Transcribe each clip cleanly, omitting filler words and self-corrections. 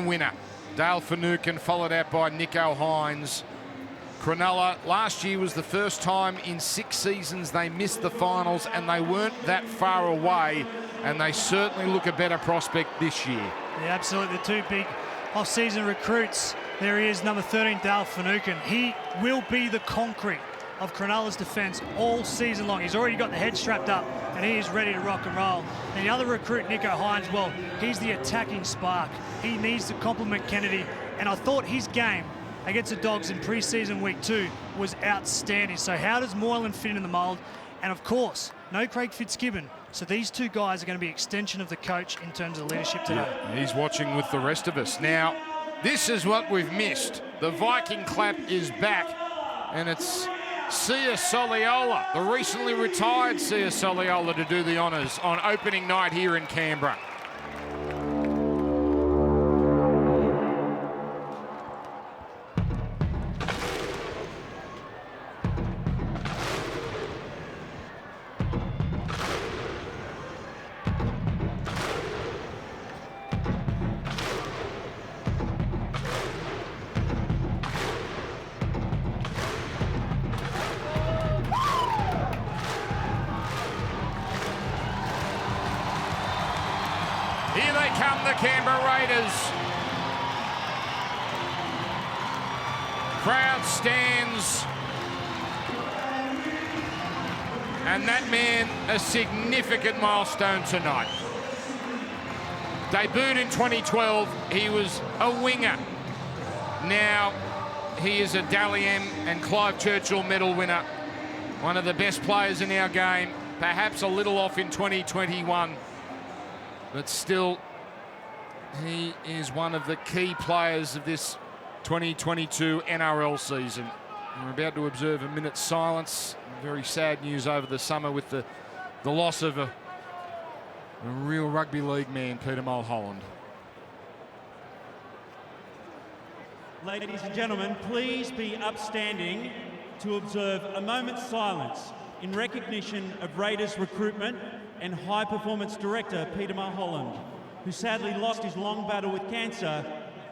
winner. Dale Finucane followed out by Nico Hines. Cronulla, last year was the first time in 6 seasons they missed the finals, and they weren't that far away, and they certainly look a better prospect this year. Yeah, absolutely. The two big off-season recruits. There he is, number 13, Dale Finucane. He will be the concrete of Cronulla's defence all season long. He's already got the head strapped up, and he is ready to rock and roll. And the other recruit, Nico Hines, well, he's the attacking spark. He needs to complement Kennedy, and I thought his game against the Dogs in pre-season week 2 was outstanding. So how does Moylan fit in the mould? And of course, no Craig Fitzgibbon. So these two guys are going to be extension of the coach in terms of leadership today. Yeah, he's watching with the rest of us. Now, this is what we've missed. The Viking clap is back, and it's Sia Soliola, the recently retired Sia Soliola, to do the honours on opening night here in Canberra. Here they come, the Canberra Raiders. Crowd stands. And that man, a significant milestone tonight. Debuted in 2012, he was a winger. Now he is a Dally M and Clive Churchill medal winner. One of the best players in our game, perhaps a little off in 2021. But still, he is one of the key players of this 2022 NRL season. We're about to observe a minute's silence. Very sad news over the summer with the loss of a real rugby league man, Peter Mulholland. Ladies and gentlemen, please be upstanding to observe a moment's silence in recognition of Raiders recruitment and high performance director Peter Mulholland, who sadly lost his long battle with cancer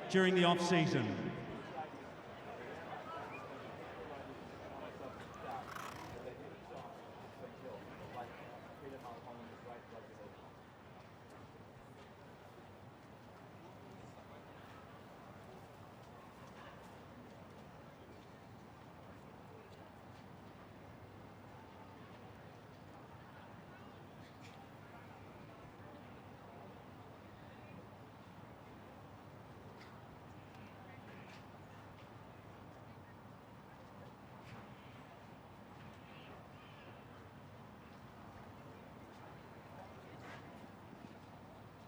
during the off-season.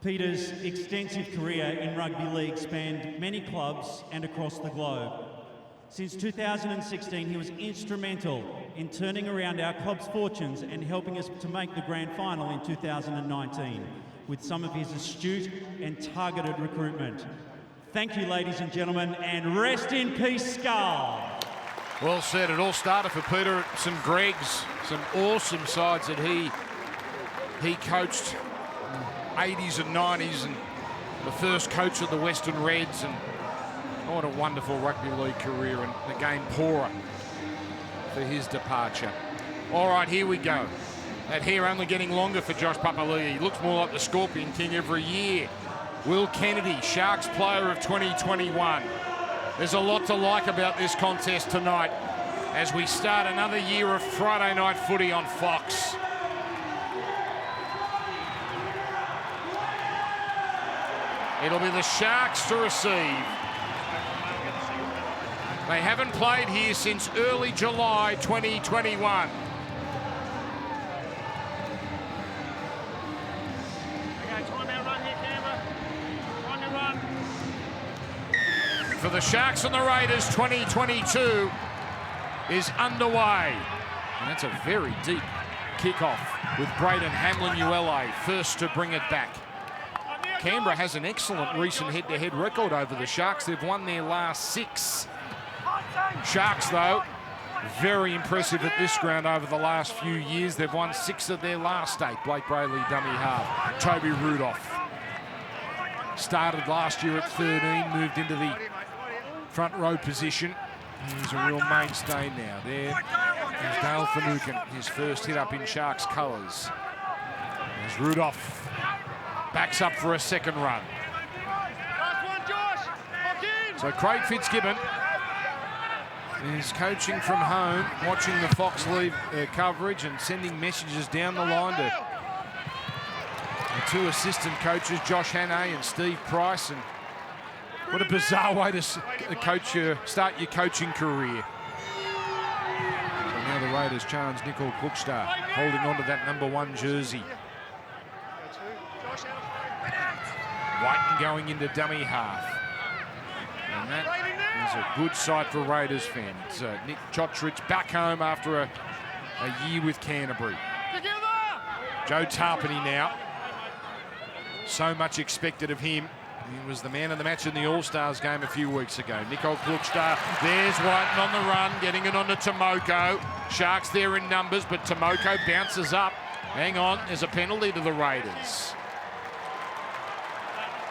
Peter's extensive career in rugby league spanned many clubs and across the globe. Since 2016, he was instrumental in turning around our club's fortunes and helping us to make the grand final in 2019 with some of his astute and targeted recruitment. Thank you, ladies and gentlemen, and rest in peace, Skull. Well said. It all started for Peter at St Greg's. Some awesome sides that he coached 80s and 90s, and the first coach of the Western Reds, and what a wonderful rugby league career, and the game poorer for his departure. All right, here we go. That hair only getting longer for Josh Papali'i. He looks more like the Scorpion King every year. Will Kennedy, Sharks player of 2021. There's a lot to like about this contest tonight as we start another year of Friday night footy on Fox. It'll be the Sharks to receive. They haven't played here since early July 2021. For the Sharks and the Raiders, 2022 is underway. And that's a very deep kickoff with Braden Hamlin-Uele first to bring it back. Canberra has an excellent recent head-to-head record over the Sharks. They've won their last 6. Sharks, though, very impressive at this ground over the last few years. They've won 6 of their last 8. Blake Brayley, dummy half. Toby Rudolph. started last year at 13, moved into the front row position. He's a real mainstay now. There is Dale Finucane, his first hit up in Sharks colours. There's Rudolph, backs up for a second run. So Craig Fitzgibbon is coaching from home, watching the Fox League coverage and sending messages down the line to the two assistant coaches, Josh Hannay and Steve Price. And what a bizarre way to start your coaching career. So now the Raiders challenge Nicole Klukstar, holding on to that #1 jersey. Whiten going into dummy half. And that is a good sight for Raiders fans. Nick Chotrich back home after a year with Canterbury. Joe Tarpany now. So much expected of him. He was the man of the match in the All-Stars game a few weeks ago. Nicole Klukstar, there's Whiten on the run, getting it onto Tomoko. Sharks there in numbers, but Tomoko bounces up. Hang on, there's a penalty to the Raiders.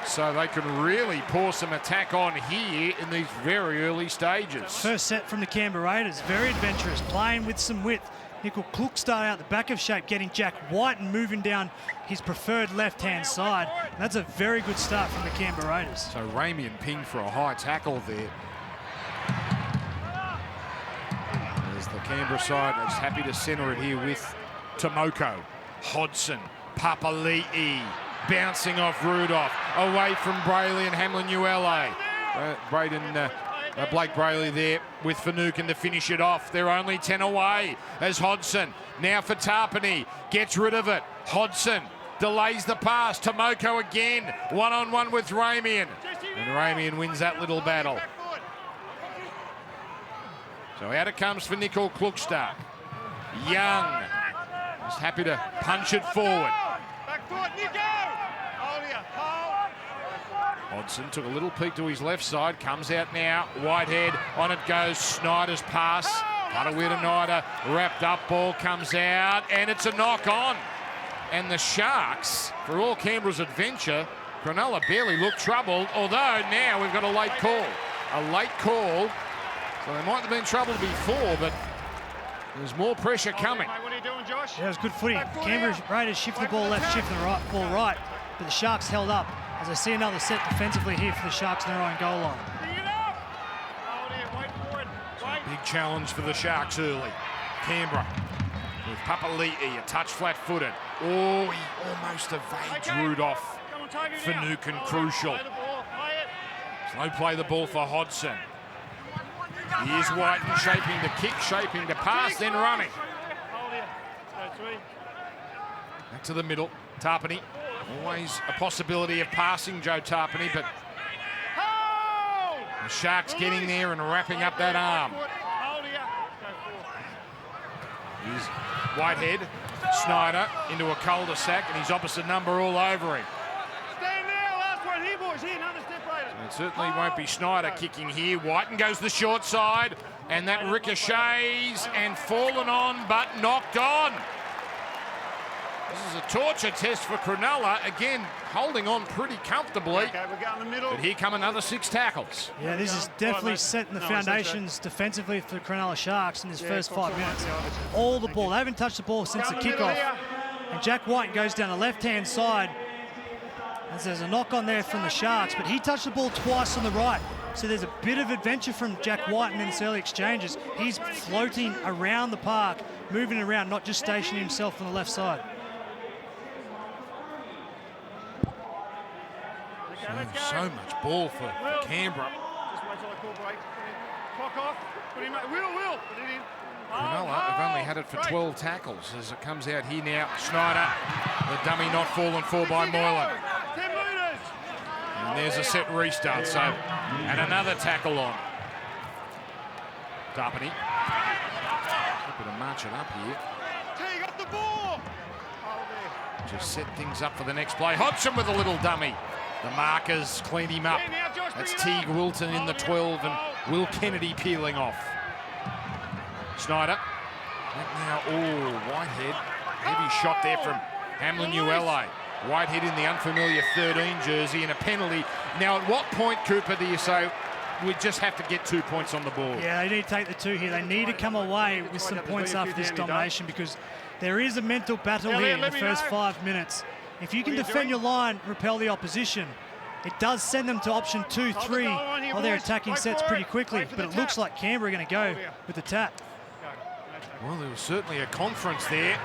So they can really pour some attack on here in these very early stages. First set from the Canberra Raiders, very adventurous, playing with some width. Nickel Klukstar out the back of shape, getting Jack Whiten moving down his preferred left-hand side. And that's a very good start from the Canberra Raiders. So Ramian pinged for a high tackle there. There's the Canberra side, that's happy to centre it here with Tomoko. Hodson, Papali'i, bouncing off Rudolph, away from Brayley and Hamlin-Uele. Blake Brayley there with Finucane to finish it off. They're only 10 away as Hodson, now for Tarpany, gets rid of it. Hodson delays the pass. Tomoko again, one-on-one with Ramian. And Ramian wins that little battle. So out it comes for Nicole Klukstar. Young is happy to punch it forward. Hodson took a little peek to his left side, comes out now. Whitehead, on it goes. Snyder's pass. Patawira-Nida wrapped up, ball comes out, and it's a knock on. And the Sharks, for all Canberra's adventure, Cronulla barely looked troubled, although now we've got a late call. A late call. So they might have been troubled before, but there's more pressure coming. What are you doing, Josh? Yeah, it was good footy. Canberra Raiders shift the ball left, shift the ball right, but the Sharks held up. As I see another set defensively here for the Sharks in their own goal line. Big challenge for the Sharks early. Canberra with Papali'i, a touch flat-footed. Oh, he almost evades Rudolph. Finucane crucial. Slow play the ball for Hodson. Here's Whiten shaping to kick, shaping to pass, then running. Back to the middle, Tarpany. Always a possibility of passing Joe Tarpany, but the Sharks getting there and wrapping up that arm. Here's Whitehead, Snyder into a cul-de-sac, and his opposite number all over him. So it certainly won't be Snyder kicking here. Whiten goes the short side, and that ricochets and fallen on, but knocked on. This is a torture test for Cronulla. Again, holding on pretty comfortably. Okay, we're going in the middle. But here come another 6 tackles. Yeah, this is definitely setting the foundations defensively for the Cronulla Sharks in this first 5 minutes. All the ball. They haven't touched the ball since the kickoff. And Jack Whiten goes down the left-hand side. And there's a knock on there from the Sharks, but he touched the ball twice on the right. So there's a bit of adventure from Jack Whiten in this early exchanges. He's floating around the park, moving around, not just stationing himself on the left side. So much ball for Canberra. Just wait till I call break. Clock off. Put him in. Will. Put it in. Cronulla have only had it for 12 tackles as it comes out here now. Snyder, the dummy not fallen for by Moylan. 10 metres. And there's a set restart, so, and another tackle on. Tarpany. Happy to march it up here. T got the ball. Just set things up for the next play. Hodson with a little dummy. The markers cleaned him up. That's Teague Wilton in the 12 and Will Kennedy peeling off. Snyder. Now, oh, Whitehead. Heavy shot there from Hamlin-Uele. Whitehead in the unfamiliar 13 jersey and a penalty. Now, at what point, Cooper, do you say, we just have to get 2 points on the board? Yeah, they need to take the 2 here. They need to come away with some points after this domination, because there is a mental battle here in the first 5 minutes. If you can defend your line, repel the opposition, it does send them to option 2, 3 while they're attacking sets pretty quickly. But it looks like Canberra are going to go with the tap. Well, there was certainly a conference there.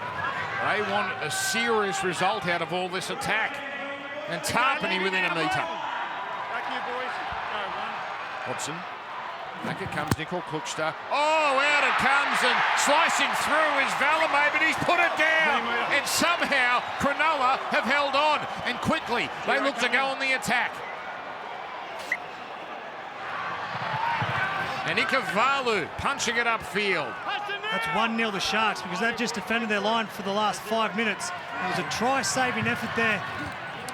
They want a serious result out of all this attack. And Tarpany within a metre. Back here, boys. Go, one. Hodgson. Back it comes Nickel Kluckster. Oh, out it comes, and slicing through is Valame, but he's put it down. And somehow Cronulla have held on, and quickly they look to go on the attack. And Ikavalu punching it upfield. That's 1-0 the Sharks, because they've just defended their line for the last 5 minutes. It was a try-saving effort there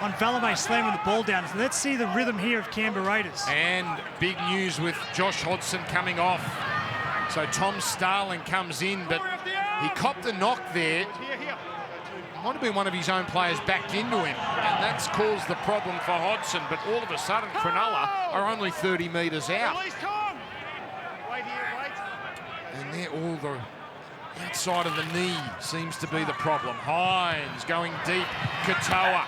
on Valame slamming the ball down. So let's see the rhythm here of Canberra Raiders. And big news with Josh Hodgson coming off. So Tom Starling comes in, but he copped a knock there. Might have been one of his own players backed into him, and that's caused the problem for Hodgson. But all of a sudden, Cronulla are only 30 metres out. And they're all the outside of the knee seems to be the problem. Hines going deep. Katoa.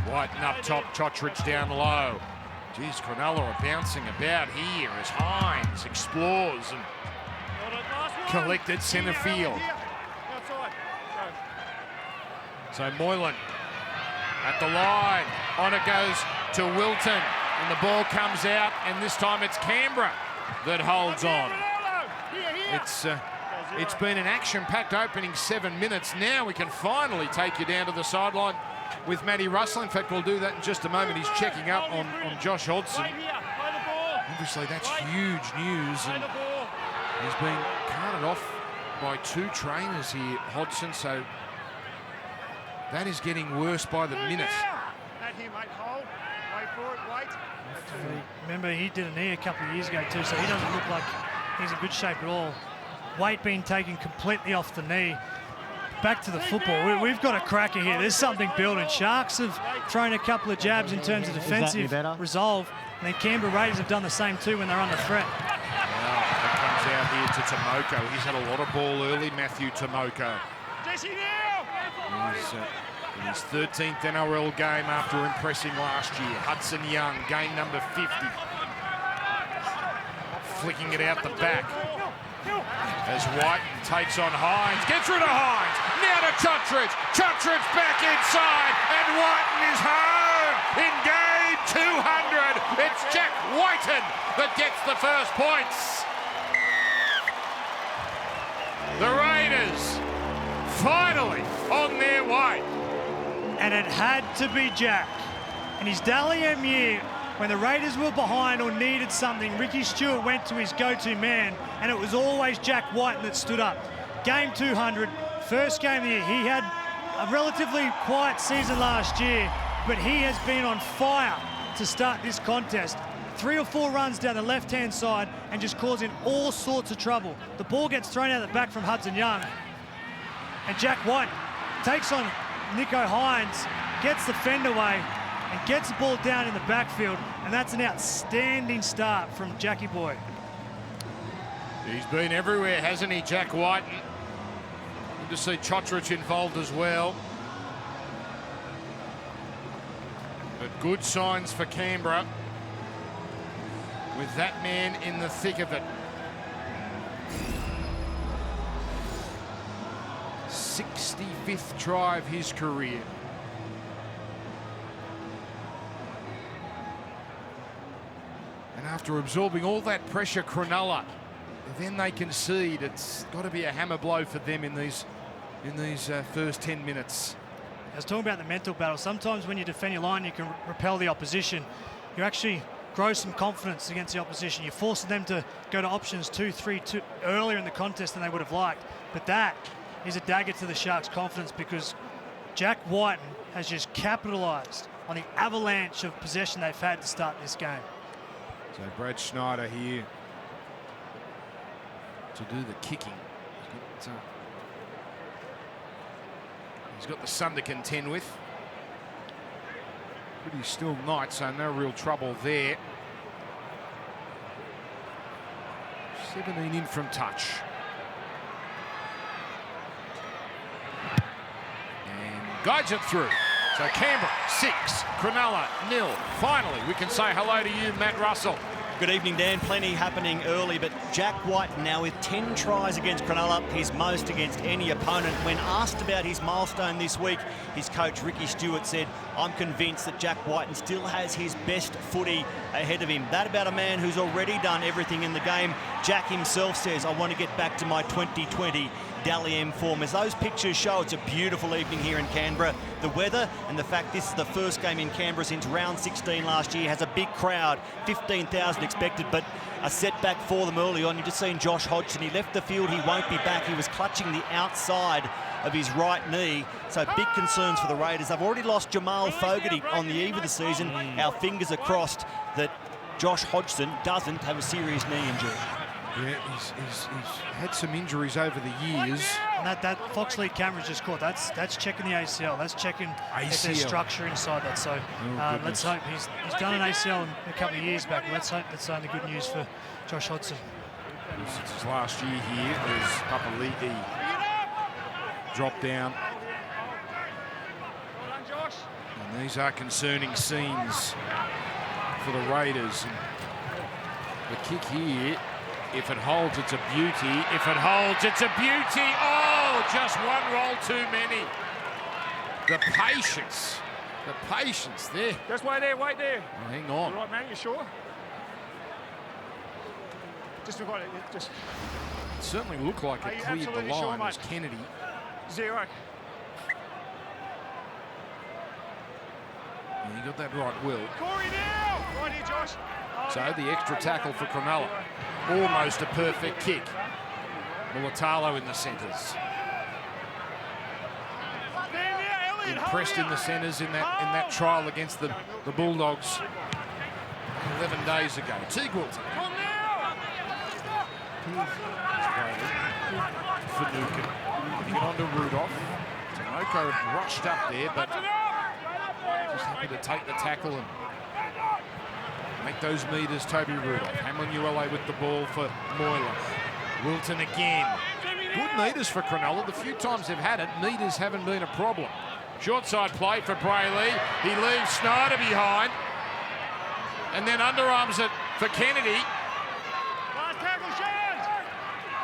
Whiten up top, Chotrich down low. Geez, Cronulla are bouncing about here as Hines explores and collected centre field. So Moylan at the line. On it goes to Wilton, and the ball comes out, and this time it's Canberra that holds on. It's been an action-packed opening 7 minutes. Now we can finally take you down to the sideline with Matty Russell. In fact, we'll do that in just a moment. He's checking up on Josh Hodgson. Obviously, that's huge news, and he's been carted off by 2 trainers here, Hodgson, so that is getting worse by the minute. Remember, he did a knee a couple of years ago too, so he doesn't look like he's in good shape at all. Weight being taken completely off the knee. Back to the football. We've got a cracker here. There's something building. Sharks have thrown a couple of jabs in terms of defensive resolve, and then Canberra Raiders have done the same too when they're under threat. Well, it comes out here to Tomoko. He's had a lot of ball early, Matthew Tomoko. He's in his 13th NRL game after impressing last year. Hudson Young, game number 50. Flicking it out the back. As Whiten takes on Hines, gets rid of Hines, now to Chotrich. Chotrich back inside, and Whiten is home in game 200. It's Jack Whiten that gets the first points. The Raiders finally on their way. And it had to be Jack. And his Dally M year, when the Raiders were behind or needed something, Ricky Stewart went to his go-to man, and it was always Jack Whiten that stood up. Game 200, first game of the year. He had a relatively quiet season last year, but he has been on fire to start this contest. 3 or 4 runs down the left-hand side and just causing all sorts of trouble. The ball gets thrown out the back from Hudson Young, and Jack Whiten takes on Nico Hines, gets the fend away, and gets the ball down in the backfield, and that's an outstanding start from Jackie Boy. He's been everywhere, hasn't he, Jack Whiten? Good to see Chotrich involved as well. But good signs for Canberra with that man in the thick of it. 65th try of his career. And after absorbing all that pressure, Cronulla, then they concede. It's got to be a hammer blow for them in these first 10 minutes. I was talking about the mental battle. Sometimes when you defend your line, you can repel the opposition. You actually grow some confidence against the opposition. You're forcing them to go to options 2, 3 earlier in the contest than they would have liked. But that is a dagger to the Sharks' confidence, because Jack Whiten has just capitalised on the avalanche of possession they've had to start this game. So Brad Schneider here to do the kicking. He's got the sun to contend with. Pretty still night, so no real trouble there. 17 in from touch. And guides it through. So Canberra 6, Cronulla 0. Finally, we can say hello to you, Matt Russell. Good evening, Dan. Plenty happening early, but Jack White now with 10 tries against Cronulla, his most against any opponent. When asked about his milestone this week, his coach Ricky Stewart said, "I'm convinced that Jack White still has his best footy ahead of him." That about a man who's already done everything in the game. Jack himself says, "I want to get back to my 2020 Dally M form." As those pictures show, it's a beautiful evening here in Canberra. The weather and the fact this is the first game in Canberra since round 16 last year has a big crowd, 15,000 expected, but a setback for them early on. You've just seen Josh Hodgson. He left the field, he won't be back. He was clutching the outside of his right knee, so big concerns for the Raiders. They've already lost Jamal Fogarty on the eve of the season. Our fingers are crossed that Josh Hodgson doesn't have a serious knee injury. Yeah, he's had some injuries over the years. And that Fox League camera's just caught. That's checking the ACL. That's checking if there's structure inside that. So let's hope he's done an ACL a couple of years back. Let's hope that's only good news for Josh Hodgson. Since his last year here, as Papali'i dropped down. And these are concerning scenes for the Raiders. And the kick here, if it holds, it's a beauty. If it holds, it's a beauty. Oh, just one roll too many. The patience there. Just wait there, wait there. Oh, hang on. All right, man, you sure? Just avoid it, just... It certainly looked like it cleared the line. It was Kennedy. 0. And he got that right, Will. Corey now! Right here, Josh. So the extra tackle for Cronulla. Almost a perfect kick. Mulatalo in the centres. Impressed in the centres in that trial against the Bulldogs 11 days ago. Teague Wilton. Finucane. Getting it on to Rudolph. Tomoko rushed up there, but just happy to take the tackle and make those metres. Toby Rudolph. Hamlin-Uele with the ball for Moylan. Wilton again. Good metres for Cronulla. The few times they've had it, metres haven't been a problem. Short side play for Brayley. He leaves Snyder behind. And then underarms it for Kennedy. Last tackle, Shans.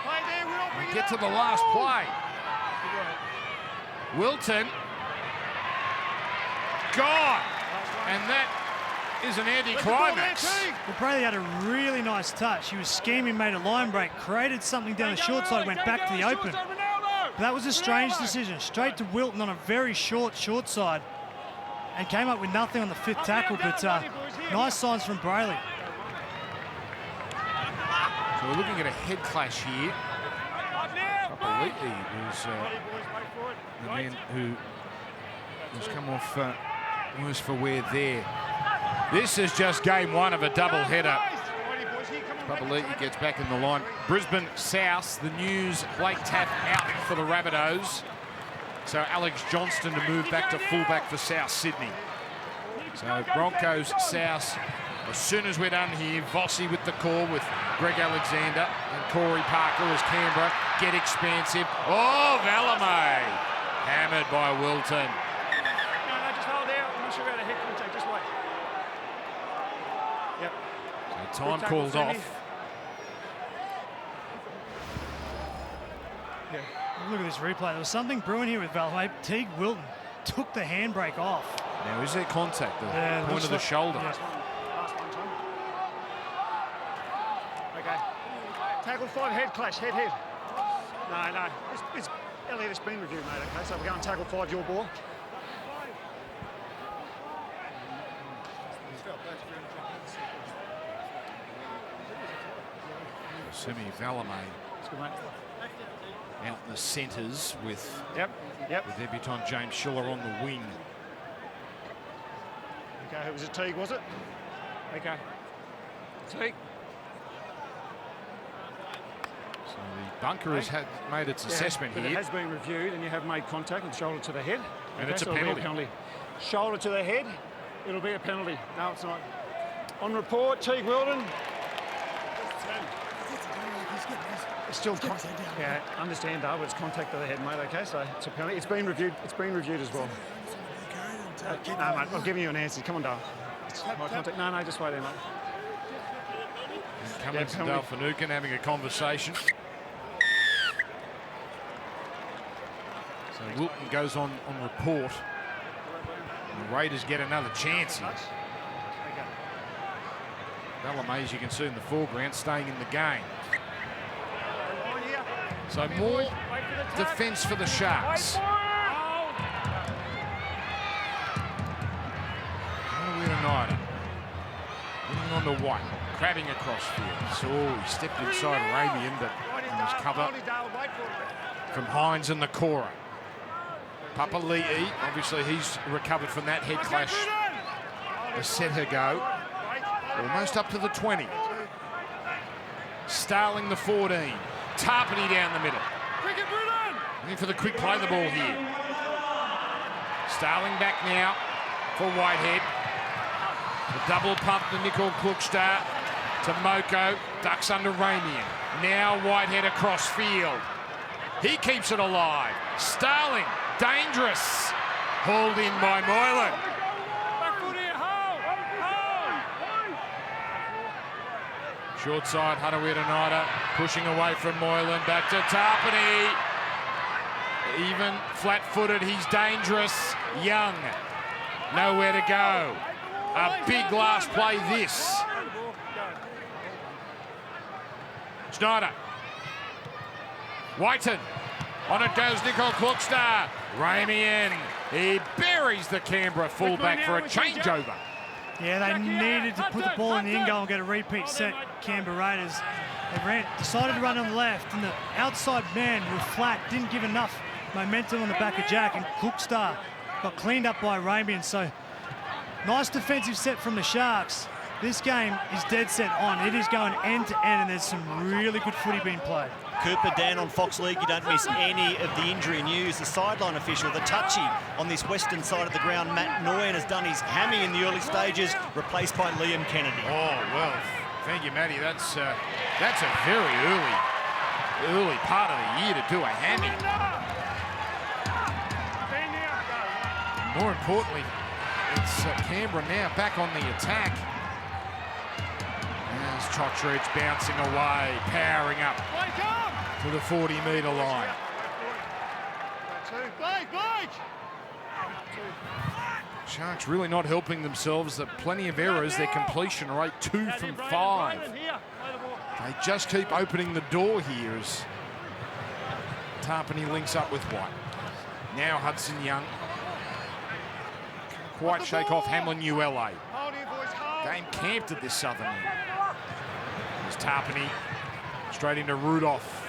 Play there, Will. Bring it Get to up. the last play. Wilton. Gone. And that is an anticlimax. Well, Brayley had a really nice touch. He was scheming, made a line break, created something down the short side, went back to the open. But that was a strange decision. Straight to Wilton on a very short side, and came up with nothing on the fifth tackle. But nice signs from Brayley. So we're looking at a head clash here. Papali'i was the man who has come off worse for wear there. This is just game one of a double header. Papali'i gets back in the line. Brisbane South, the news, Blake Tapp out for the Rabbitohs. So Alex Johnston to move back to fullback for South Sydney. So Broncos South, as soon as we're done here, Vossi with the call with Greg Alexander and Corey Parker as Canberra get expansive. Oh, Valame hammered by Wilton. No, just hold there. I'm not sure about a head contact. Just wait. Yep. So time called off. Yeah. Look at this replay. There was something brewing here with Valame. Teague Wilton took the handbrake off. Now, is there contact? The Yeah, point of the shoulder. Yeah. Last one, Tom. Okay. Tackle 5, head clash, head. No. It's Elliot, it's been reviewed, mate. Okay, so we're going tackle 5, your ball. Semi Valame That's good, mate. out in the centres with Yep. the debutant James Schiller on the wing. Okay, it was a Teague, was it? Okay. Teague. So the bunker has made its assessment but here. it has been reviewed, and you have made contact with shoulder to the head. And it's a so it'll be penalty. Shoulder to the head, it'll be a penalty. No, it's not. On report, Teague Wilden. It's still contact. Yeah, understand that, but it's contact to the head, mate. Okay, so it's a penalty. It's been reviewed. It's been reviewed as well. No, mate, I'm giving you an answer. Come on, Dale. My contact. No, just wait there, mate. Cummins and Dale Finucane having a conversation. So Wilton goes on report. And the Raiders get another chance here. Bellamy, as you can see in the foreground, staying in the game. So more defence for the Sharks. United getting on to White, crabbing across field. So he stepped inside Ramian, but there was cover from Hines and the Cora. Papali'i, obviously he's recovered from that head clash. The set her go. Almost up to the 20. Starling the 14. Tarpany down the middle. Looking for the quick play the ball here. Starling back now for Whitehead. The double pump to Nicole Klukstar to Moko. Ducks under Ramian. Now Whitehead across field. He keeps it alive. Starling, dangerous. Hauled in by Moylan. Short side, Harawira-Naida pushing away from Moylan. Back to Tarpany. Even flat-footed, he's dangerous. Young, nowhere to go. A big last play this. Schneider. Whiten. On it goes Nicole Klukstar. Ramian. He buries the Canberra fullback for a changeover. Yeah, they needed to put the ball in the in goal and get a repeat set. Canberra Raiders. They decided to run on the left, and the outside man was flat, didn't give enough momentum on the back of Jack, and Klukstar got cleaned up by Ramian. So nice defensive set from the Sharks. This game is dead set on. It is going end to end, and there's some really good footy being played. Cooper, Dan, on Fox League, you don't miss any of the injury news. The sideline official, the touchy on this western side of the ground, Matt Noyen, has done his hammy in the early stages, replaced by Liam Kennedy. Oh, well, thank you, Matty. That's a very early part of the year to do a hammy. More importantly, it's Canberra now back on the attack. As Chottridge bouncing away, powering up to the 40-metre line. Sharks really not helping themselves. There are plenty of errors. Their completion rate 2 from 5. They just keep opening the door here as Tarpany links up with White. Now Hudson Young. Can't quite shake off Hamlin ULA. Game camped at this southern end. There's Tarpany straight into Rudolph.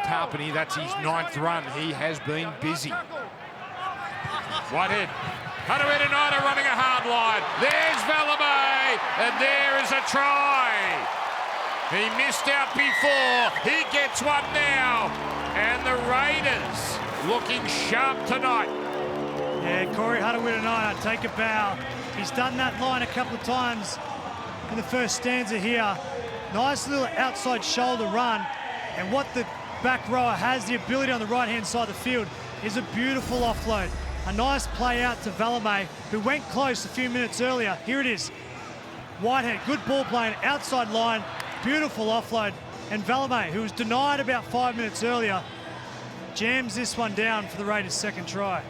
Tarpany, that's his 9th run. He has been busy. Whitehead. Harawira-Naida running a hard line. There's Valamay, and there is a try. He missed out before. He gets one now. And the Raiders looking sharp tonight. Yeah, Corey Harawira-Naida, take a bow. He's done that line a couple of times in the first stanza here. Nice little outside shoulder run. And what the back rower has the ability on the right-hand side of the field is a beautiful offload. A nice play out to Valamay, who went close a few minutes earlier. Here it is. Whitehead, good ball playing, outside line, beautiful offload. And Valamay, who was denied about 5 minutes earlier, jams this one down for the Raiders' second try.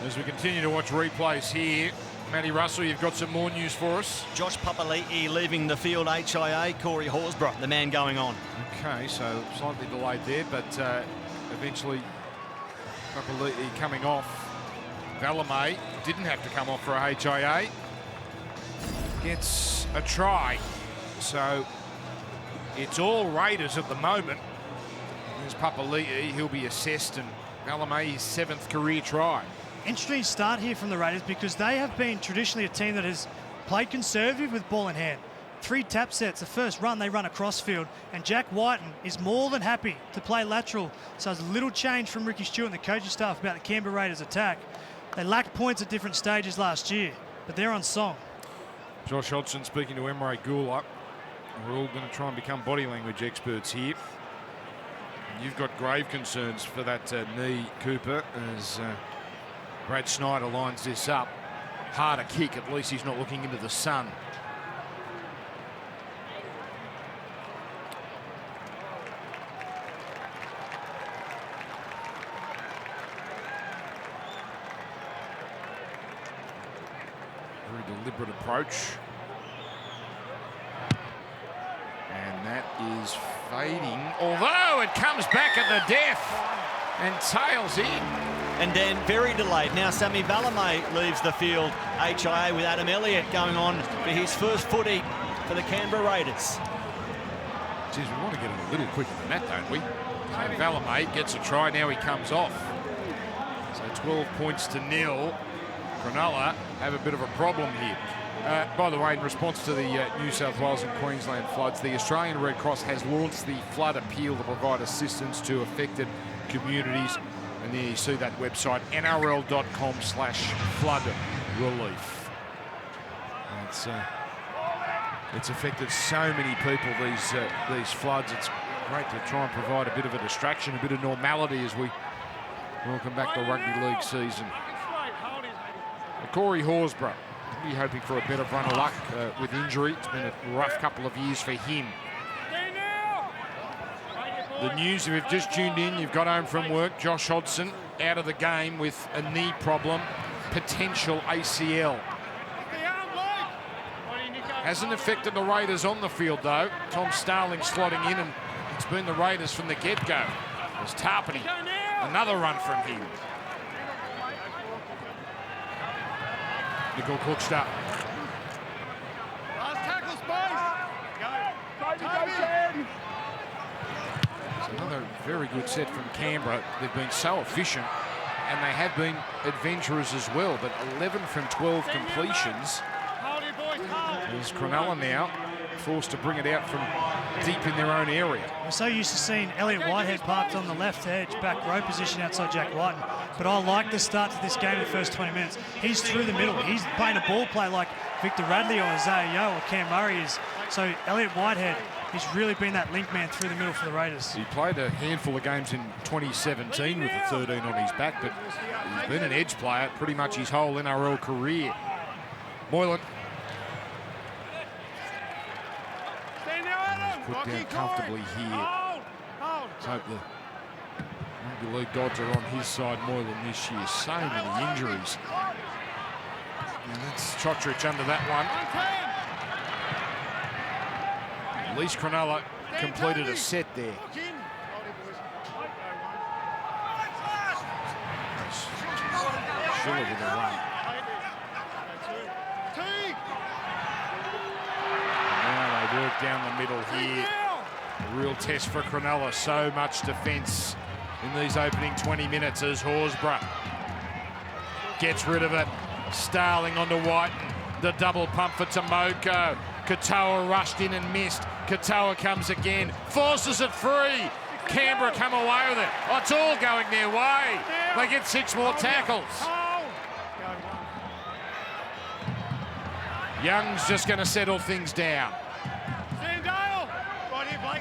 As we continue to watch replays here, Matty Russell, you've got some more news for us. Josh Papali'i leaving the field, HIA. Corey Horsburgh, the man going on. Okay, so slightly delayed there, but eventually Papali'i coming off. Valamay didn't have to come off for a HIA. Gets a try. So it's all Raiders at the moment. There's Papali'i, he'll be assessed, and Valamay his 7th career try. Interesting start here from the Raiders because they have been traditionally a team that has played conservative with ball in hand. 3 tap sets. The first run, they run across field, and Jack Whiten is more than happy to play lateral. So there's a little change from Ricky Stewart and the coaching staff about the Canberra Raiders attack. They lacked points at different stages last year, but they're on song. Josh Hodgson speaking to Emre Gula. We're all going to try and become body language experts here. You've got grave concerns for that knee, Cooper, as Brad Snyder lines this up. Harder kick, at least he's not looking into the sun. Very deliberate approach. And that is fading, although it comes back at the death and tails in. And then very delayed. Now Sammy Valemei leaves the field. HIA with Adam Elliott going on for his first footy for the Canberra Raiders. Geez, we want to get it a little quicker than that, don't we? So Valemei gets a try, now he comes off. So 12 points to 0. Cronulla have a bit of a problem here. By the way, in response to the New South Wales and Queensland floods, the Australian Red Cross has launched the flood appeal to provide assistance to affected communities. And there you see that website, nrl.com/flood relief. It's affected so many people, these floods. It's great to try and provide a bit of a distraction, a bit of normality as we welcome back the rugby league season. Corey Horsburgh, really hoping for a better run of luck with injury. It's been a rough couple of years for him. The news, if you've just tuned in, you've got home from work, Josh Hodgson out of the game with a knee problem, potential ACL. Hasn't affected the Raiders on the field, though. Tom Starling slotting in, and it's been the Raiders from the get-go. There's Tarpany, another run from him. Nicole Cookstart. Last tackle space. Go. Another very good set from Canberra. They've been so efficient, and they have been adventurous as well, but 11 from 12 completions. There's Cronulla now forced to bring it out from deep in their own area. We're so used to seeing Elliott Whitehead parked on the left edge, back row position outside Jack Whiten, but I like the start to this game in the first 20 minutes. He's through the middle. He's playing a ball play like Victor Radley or Isaiah Yeo or Cam Murray is. So Elliott Whitehead, he's really been that link man through the middle for the Raiders. He played a handful of games in 2017 with the 13 on his back, but he's been an edge player pretty much his whole NRL career. Moylan. Put down comfortably here. Let's hope the rugby league gods are on his side, Moylan, this year. So many injuries. And that's Chotrich under that one. At least Cronulla completed a set there. Schiller with a run. Now they work down the middle here. A real test for Cronulla. So much defence in these opening 20 minutes as Horsburgh gets rid of it. Starling onto Whiten. The double pump for Tomoko. Katoa rushed in and missed. Katoa comes again, forces it free. Canberra come away with it. Oh, it's all going their way. They get 6 more tackles. Young's just going to settle things down.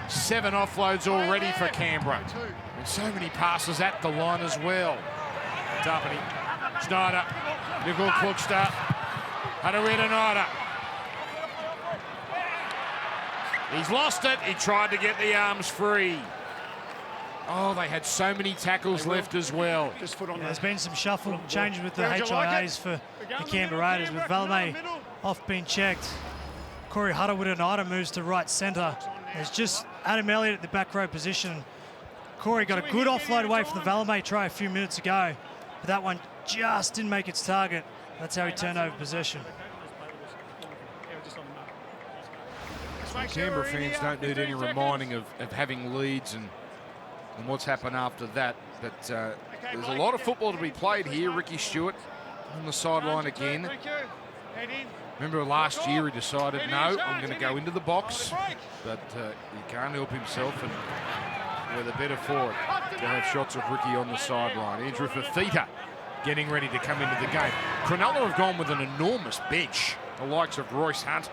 7 offloads already for Canberra. And so many passes at the line as well. Tarpany, Schneider, Nicole Cookstart, Harawira-Naira. He's lost it. He tried to get the arms free. Oh, they had so many tackles left as well. There's been some shuffle changes with the HIAs for the Canberra Raiders, with Valemei off being checked. Corey Harawira-Naira moves to right centre. There's just Adam Elliott at the back row position. Corey got a good offload away from the Valemei try a few minutes ago, but that one just didn't make its target. That's how he turned over possession. Canberra fans don't need any reminding of having leads and what's happened after that. But there's a lot of football to be played here. Ricky Stewart on the sideline again. Remember last year he decided, no, I'm going to go into the box, but he can't help himself, and we're the better for it to have shots of Ricky on the sideline. Andrew Fafita getting ready to come into the game. Cronulla have gone with an enormous bench, the likes of Royce Hunt,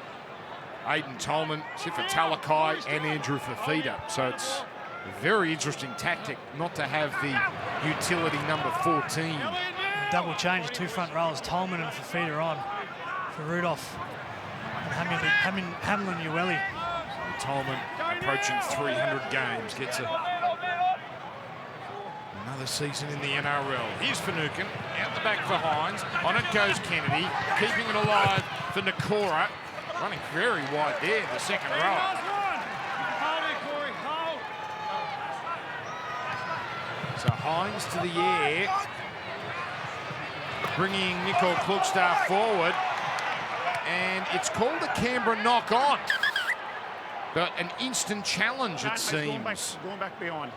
Aidan Tolman, Sifa Talakai and Andrew Fafita. So it's a very interesting tactic not to have the utility number 14. Double change, 2 front rows, Tolman and Fafita on for Rudolph and Hamlin Ueli. Tolman approaching 300 games, gets another season in the NRL. Here's Finucane, out the back for Hines. On it goes Kennedy, keeping it alive for Nakora. Running very wide there, the second row. So Hines to the air, bringing Nicole Klugstad forward. And it's called a Canberra knock-on. But an instant challenge, it seems. Going back beyond.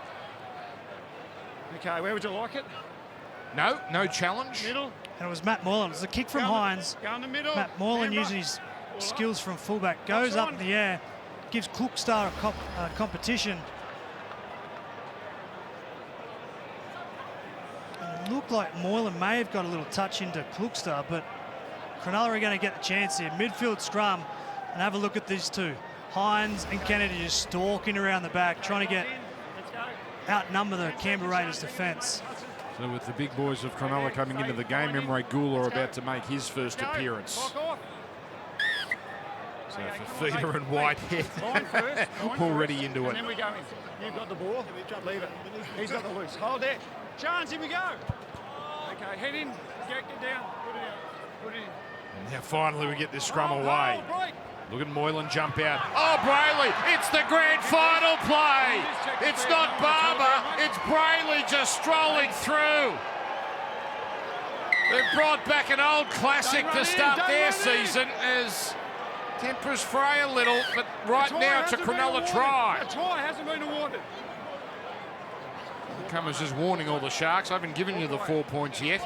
Okay, where would you like it? No challenge. Middle. And it was Matt Moylan. It was a kick from Hines. Go in the middle. Matt Moylan using his skills from fullback, goes up in the air, gives Klugstad a competition. And it looked like Moylan may have got a little touch into Klugstad, but Cronulla are going to get the chance here. Midfield scrum, and have a look at these two. Hines and Kennedy just stalking around the back, trying to outnumber the Canberra Raiders defence. So with the big boys of Cronulla coming into the game, Emre Gula about to make his first appearance. So Fafita and Whitehead already into it. And then we go in. You've got the ball. Leave it. He's got the loose. Hold it. Chance, here we go. Okay, head in. Get down. Put it in. Put it in. And now finally we get this scrum away. Look at Moylan jump out. Oh, Brayley, it's the grand final play. It's not Barber, it's Brayley just strolling through. They've brought back an old classic to start their season as tempers fray a little, but right now it's a Cronulla try. A try hasn't been awarded. Cummers is warning all the Sharks. I haven't given you the 4 points yet.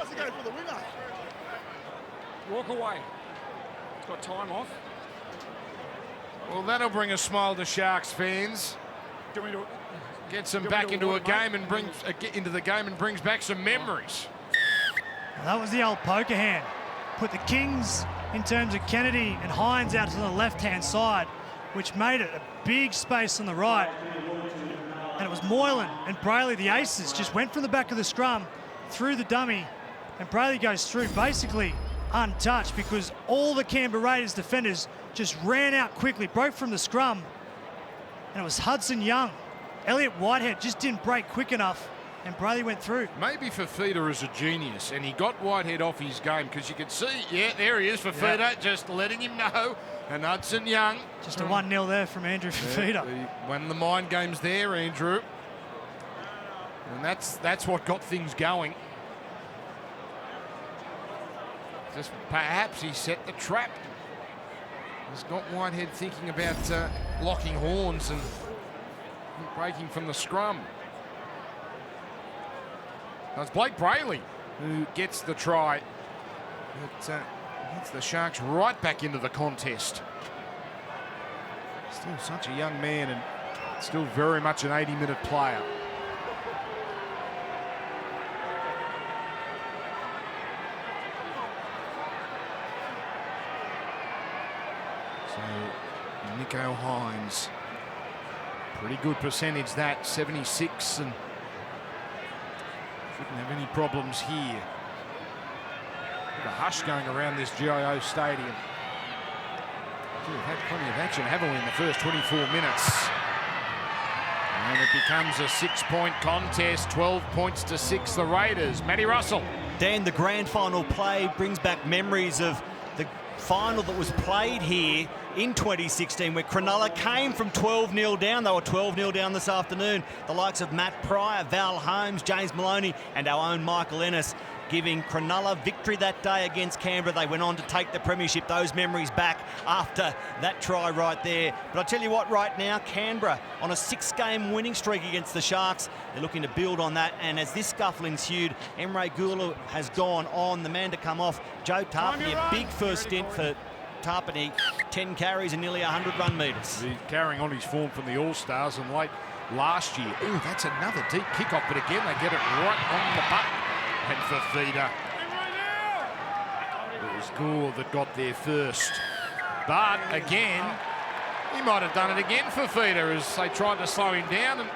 Walk away. It's got time off. Well, that'll bring a smile to Sharks fans. Gets them back into a game and brings back some memories. Well, that was the old poker hand. Put the Kings in terms of Kennedy and Hines out to the left-hand side, which made it a big space on the right. And it was Moylan and Brayley, the aces, just went from the back of the scrum through the dummy, and Brayley goes through basically untouched because all the Canberra Raiders defenders just ran out quickly, broke from the scrum, and it was Hudson Young. Elliot Whitehead just didn't break quick enough, and Brayley went through. Maybe Fafita is a genius, and he got Whitehead off his game because you could see, yeah, there he is, Fafita, just letting him know. And Hudson Young. Just a 1-0 there from Andrew Fafita. Won the mind games there, Andrew. And that's what got things going. Just perhaps he set the trap. He's got Whitehead thinking about locking horns and breaking from the scrum. Now it's Blake Brayley who gets the try. It gets the Sharks right back into the contest. Still such a young man and still very much an 80-minute player. So Nico Hines, pretty good percentage that, 76, and shouldn't have any problems here. The hush going around this GIO stadium. We've had plenty of action, haven't we, in the first 24 minutes? And it becomes a 6-point contest, 12 points to 6, the Raiders. Matty Russell. Dan, the grand final play brings back memories of the final that was played here in 2016 where Cronulla came from 12-0 down. They were 12-0 down this afternoon. The likes of Matt Pryor, Val Holmes, James Maloney and our own Michael Ennis giving Cronulla victory that day against Canberra. They went on to take the premiership. Those memories back after that try right there. But I tell you what, right now, Canberra on a 6-game winning streak against the Sharks. They're looking to build on that. And as this scuffle ensued, Emre Gula has gone on. The man to come off, Joe Tarpany, a big first stint for Tarpany, 10 carries and nearly 100 run metres. He's carrying on his form from the All-Stars and late last year. Ooh, that's another deep kick-off, but again, they get it right on the button. And Fafita. It was Gould that got there first. But again, he might have done it again, Fafita, as they tried to slow him down, and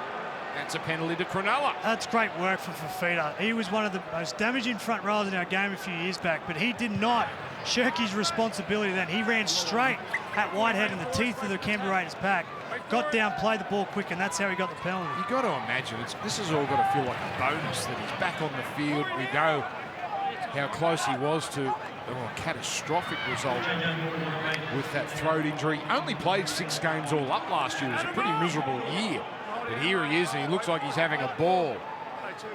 that's a penalty to Cronulla. That's great work for Fafita. He was one of the most damaging front rowers in our game a few years back, but he did not shirk his responsibility then. He ran straight at Whitehead in the teeth of the Canberra Raiders pack, got down, played the ball quick, and that's how he got the penalty. You've got to imagine, this has all got to feel like a bonus that he's back on the field. We know how close he was to a catastrophic result with that throat injury. Only played 6 games all up last year. It was a pretty miserable year. But here he is, and he looks like he's having a ball.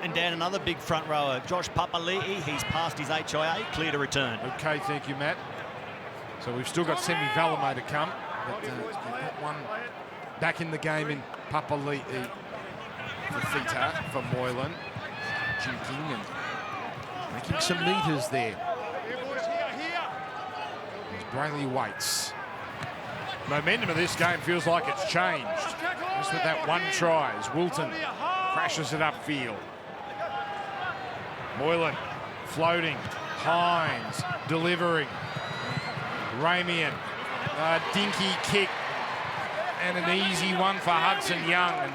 And Dan, another big front rower, Josh Papali'i. He's passed his HIA, clear to return. Okay, thank you, Matt. So we've still got Semi Valamo to come. But that one back in the game in Papali'i. Fafita for Moylan. Jinking and making some metres there. As Brayley waits. Momentum of this game feels like it's changed. Just with that one try as Wilton crashes it upfield. Moylan floating. Hines delivering. Ramian. A dinky kick. And an easy one for Hudson Young. And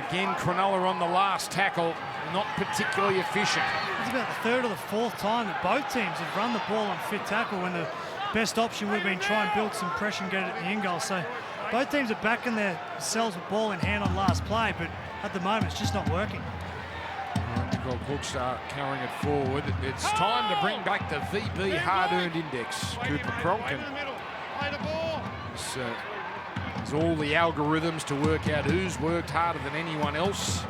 again, Cronulla on the last tackle. Not particularly efficient. It's about the 3rd or the 4th time that both teams have run the ball on fit tackle when the best option would have been try and build some pressure and get it at the end goal. So both teams are backing themselves with ball in hand on last play, but at the moment it's just not working. Nicole Cooks carrying it forward. It's time to bring back the VB hard-earned index. Cooper Cronk has all the algorithms to work out who's worked harder than anyone else.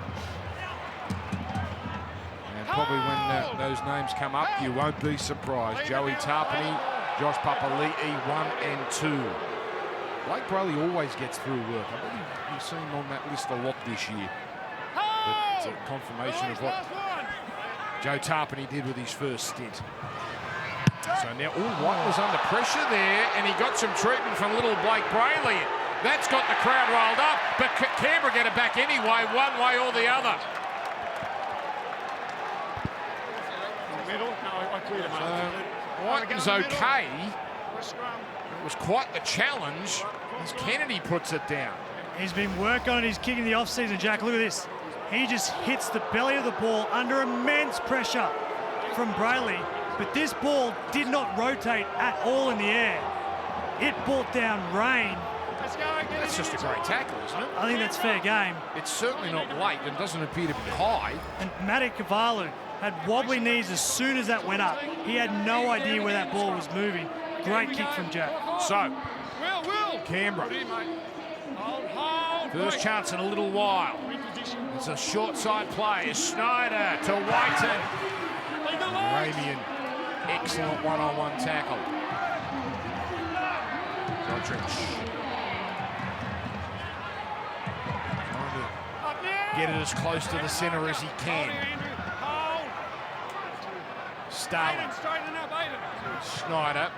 And probably when those names come up, you won't be surprised. Joey Tarpany, Josh Papali'i, 1 and 2. Blake Brayley always gets through work. I bet you've seen him on that list a lot this year. But it's a confirmation of what Joe Tarpany did with his first stint. So now, White was under pressure there, and he got some treatment from little Blake Brayley. That's got the crowd riled up, but Canberra get it back anyway, one way or the other. White was okay. It was quite the challenge as Kennedy puts it down. He's been working on his kick in the off-season, Jack. Look at this. He just hits the belly of the ball under immense pressure from Brayley, but this ball did not rotate at all in the air. It brought down rain. That's just a great tackle, isn't it? I think that's fair game. It's certainly not late and doesn't appear to be high. And Matty Kavalu had wobbly knees as soon as that went up. He had no idea where that ball was moving. Great kick from Jack. So, Canberra. First chance in a little while. It's a short side play. Schneider to Whiten. Ramian, excellent one-on-one tackle. Godrich. Trying to get it as close to the centre as he can. Starling. Schneider.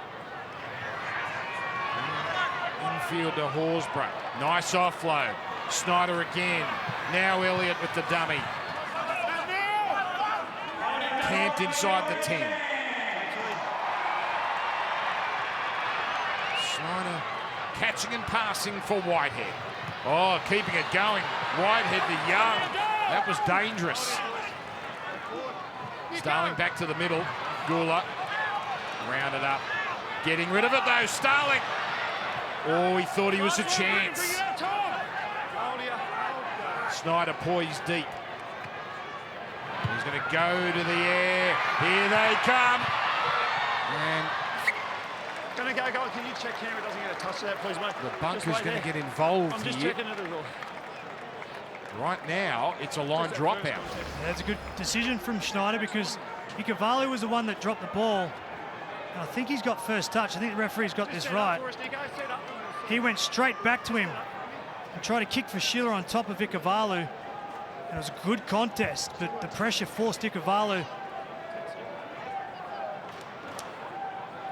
Infield to Horsburgh. Nice offload. Schneider again. Now Elliott with the dummy. Camped inside the 10. Schneider catching and passing for Whitehead. Oh, keeping it going. Whitehead to Young. That was dangerous. Starling back to the middle. Gula. Rounded up. Getting rid of it though. Starling. Oh, he thought he was a chance. Schneider poised deep. He's going to go to the air. Here they come. And Gonna go. Can you check Canberra doesn't get a touch to that, please, mate? the bunker's going to get involved I'm just here. checking it as well. Right now, it's a line dropout. That's a good decision from Schneider because Ikavalu was the one that dropped the ball. And I think he's got first touch. I think the referee's got this right. He went straight back to him and tried to kick for Schiller on top of Ikavalu. And it was a good contest, but the pressure forced Ikavalu.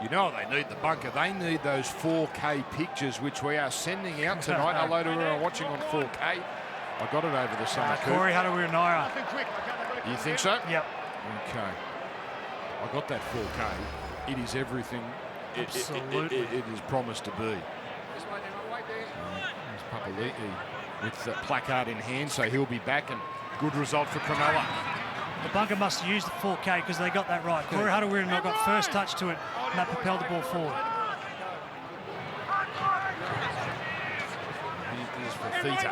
You know they need the bunker. They need those 4K pictures, which we are sending out tonight. Hello to everyone watching on 4K. I got it over the summer. Corey Hatawiranira. You think so? Yep. Okay. I got that 4K. It is everything Absolutely. it is promised to be. There's Papali'i with the placard in hand, so he'll be back, and good result for Cronulla. The bunker must use the 4K because they got that right. Corey Hatawiranira got first touch to it, and that propelled the ball forward. Here's for Theta.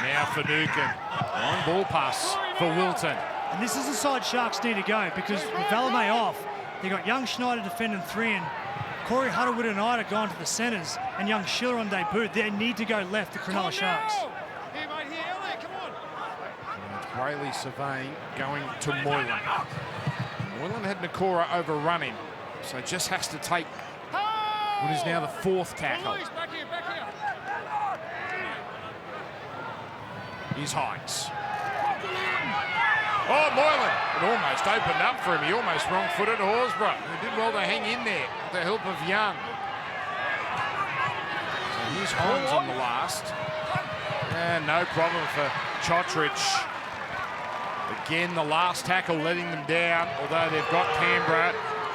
Now for Nukin. Long ball pass for Wilton. And this is the side Sharks need to go because with Valemei off, they got young Schneider defending 3 and Corey Hatawiranira gone to the centres and young Schiller on debut. They need to go left, the Cronulla Sharks. Brayley surveying, going to Moylan. Moylan had Nakora overrun him, so just has to take what is now the 4th tackle. Here's Hines. Oh, Moylan! It almost opened up for him. He almost wrong-footed Horsburgh. He did well to hang in there with the help of Young. So here's Hines on the last. And no problem for Chotrich. Again, the last tackle letting them down, although they've got Canberra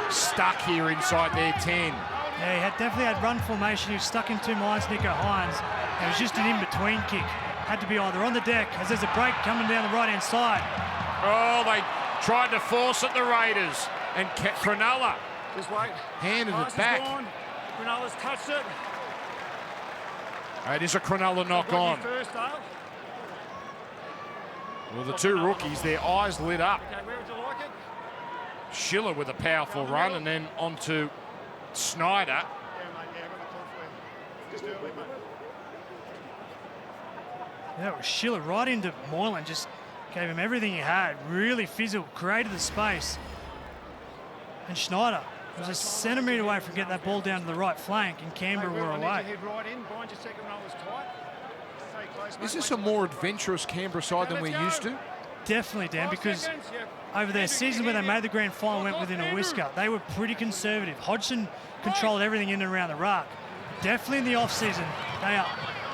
stuck here inside their 10. Yeah, he had definitely had run formation. He was stuck in 2 minds, Nico Hines. It was just an in-between kick. Had to be either on the deck, as there's a break coming down the right-hand side. Oh, they tried to force it, the Raiders, and Cronulla Just wait. handed it back. Cronulla's touched it. It is a Cronulla knock on. First, Dale. Well, the 2 rookies, their eyes lit up. Okay, where would you like it? Schiller with a powerful run, and then on to Snyder. Yeah, mate, yeah, I've got the call for you. Just early, mate. Yeah, it was Schiller right into Moylan, just gave him everything he had. Really physical, created the space. And Schneider was a centimetre away from getting that ball down to the right flank, and Canberra were I need away. to head right in, bind your second roll was tight. Stay close, mate. Is this a more adventurous Canberra side than we're used to? Definitely, Dan, because over their season where they made the grand final, went within a whisker, they were pretty conservative. Hodgson controlled everything in and around the ruck. Definitely in the off-season, they are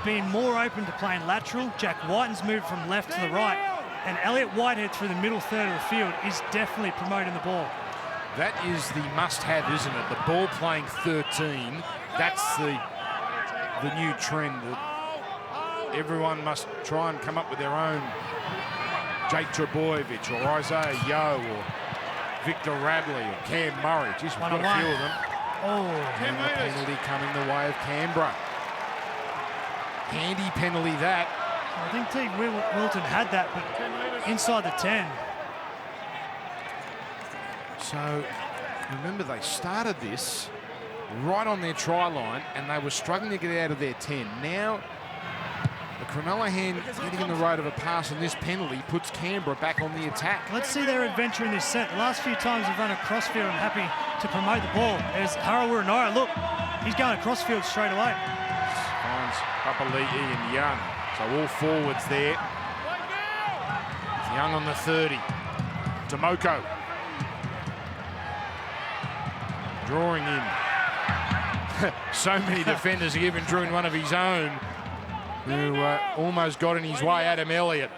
being more open to playing lateral. Jack Whiten's moved from left to the right, and Elliot Whitehead through the middle third of the field is definitely promoting the ball. That is the must-have, isn't it? The ball playing 13. That's the new trend. That everyone must try and come up with their own Jake Trebojevic or Isaiah Yeo or Victor Radley or Cam Murray. Jeez, we've got a few of them. Oh, And the penalty coming the way of Canberra. Handy penalty that. I think Teague Wilton had that, but inside the 10. So, remember they started this right on their try line and they were struggling to get out of their 10. Now, the Cronulla hand getting in the road of a pass and this penalty puts Canberra back on the attack. Let's see their adventure in this set. The last few times they've run across field, I'm happy to promote the ball. There's Hatawiranira. Look, he's going across field straight away. Finds Papali'i and Young. So all forwards there. Young on the 30. Tomoko. Drawing in. So many defenders, he even drew in one of his own who almost got in his way, Adam Elliott.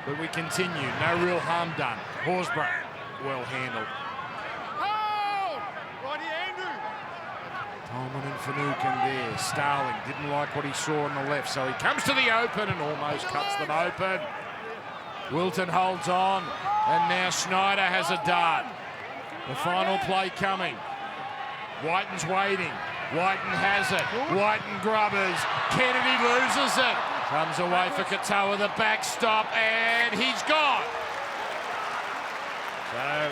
But we continue, no real harm done. Horsburgh, well handled. Tolman and Finucane there. Starling didn't like what he saw on the left, so he comes to the open and almost cuts them open. Wilton holds on, and now Schneider has a dart. The final play coming. Whiten's waiting. Whiten has it. Whiten grubbers. Kennedy loses it. Comes away for Katoa, the backstop, and he's gone. So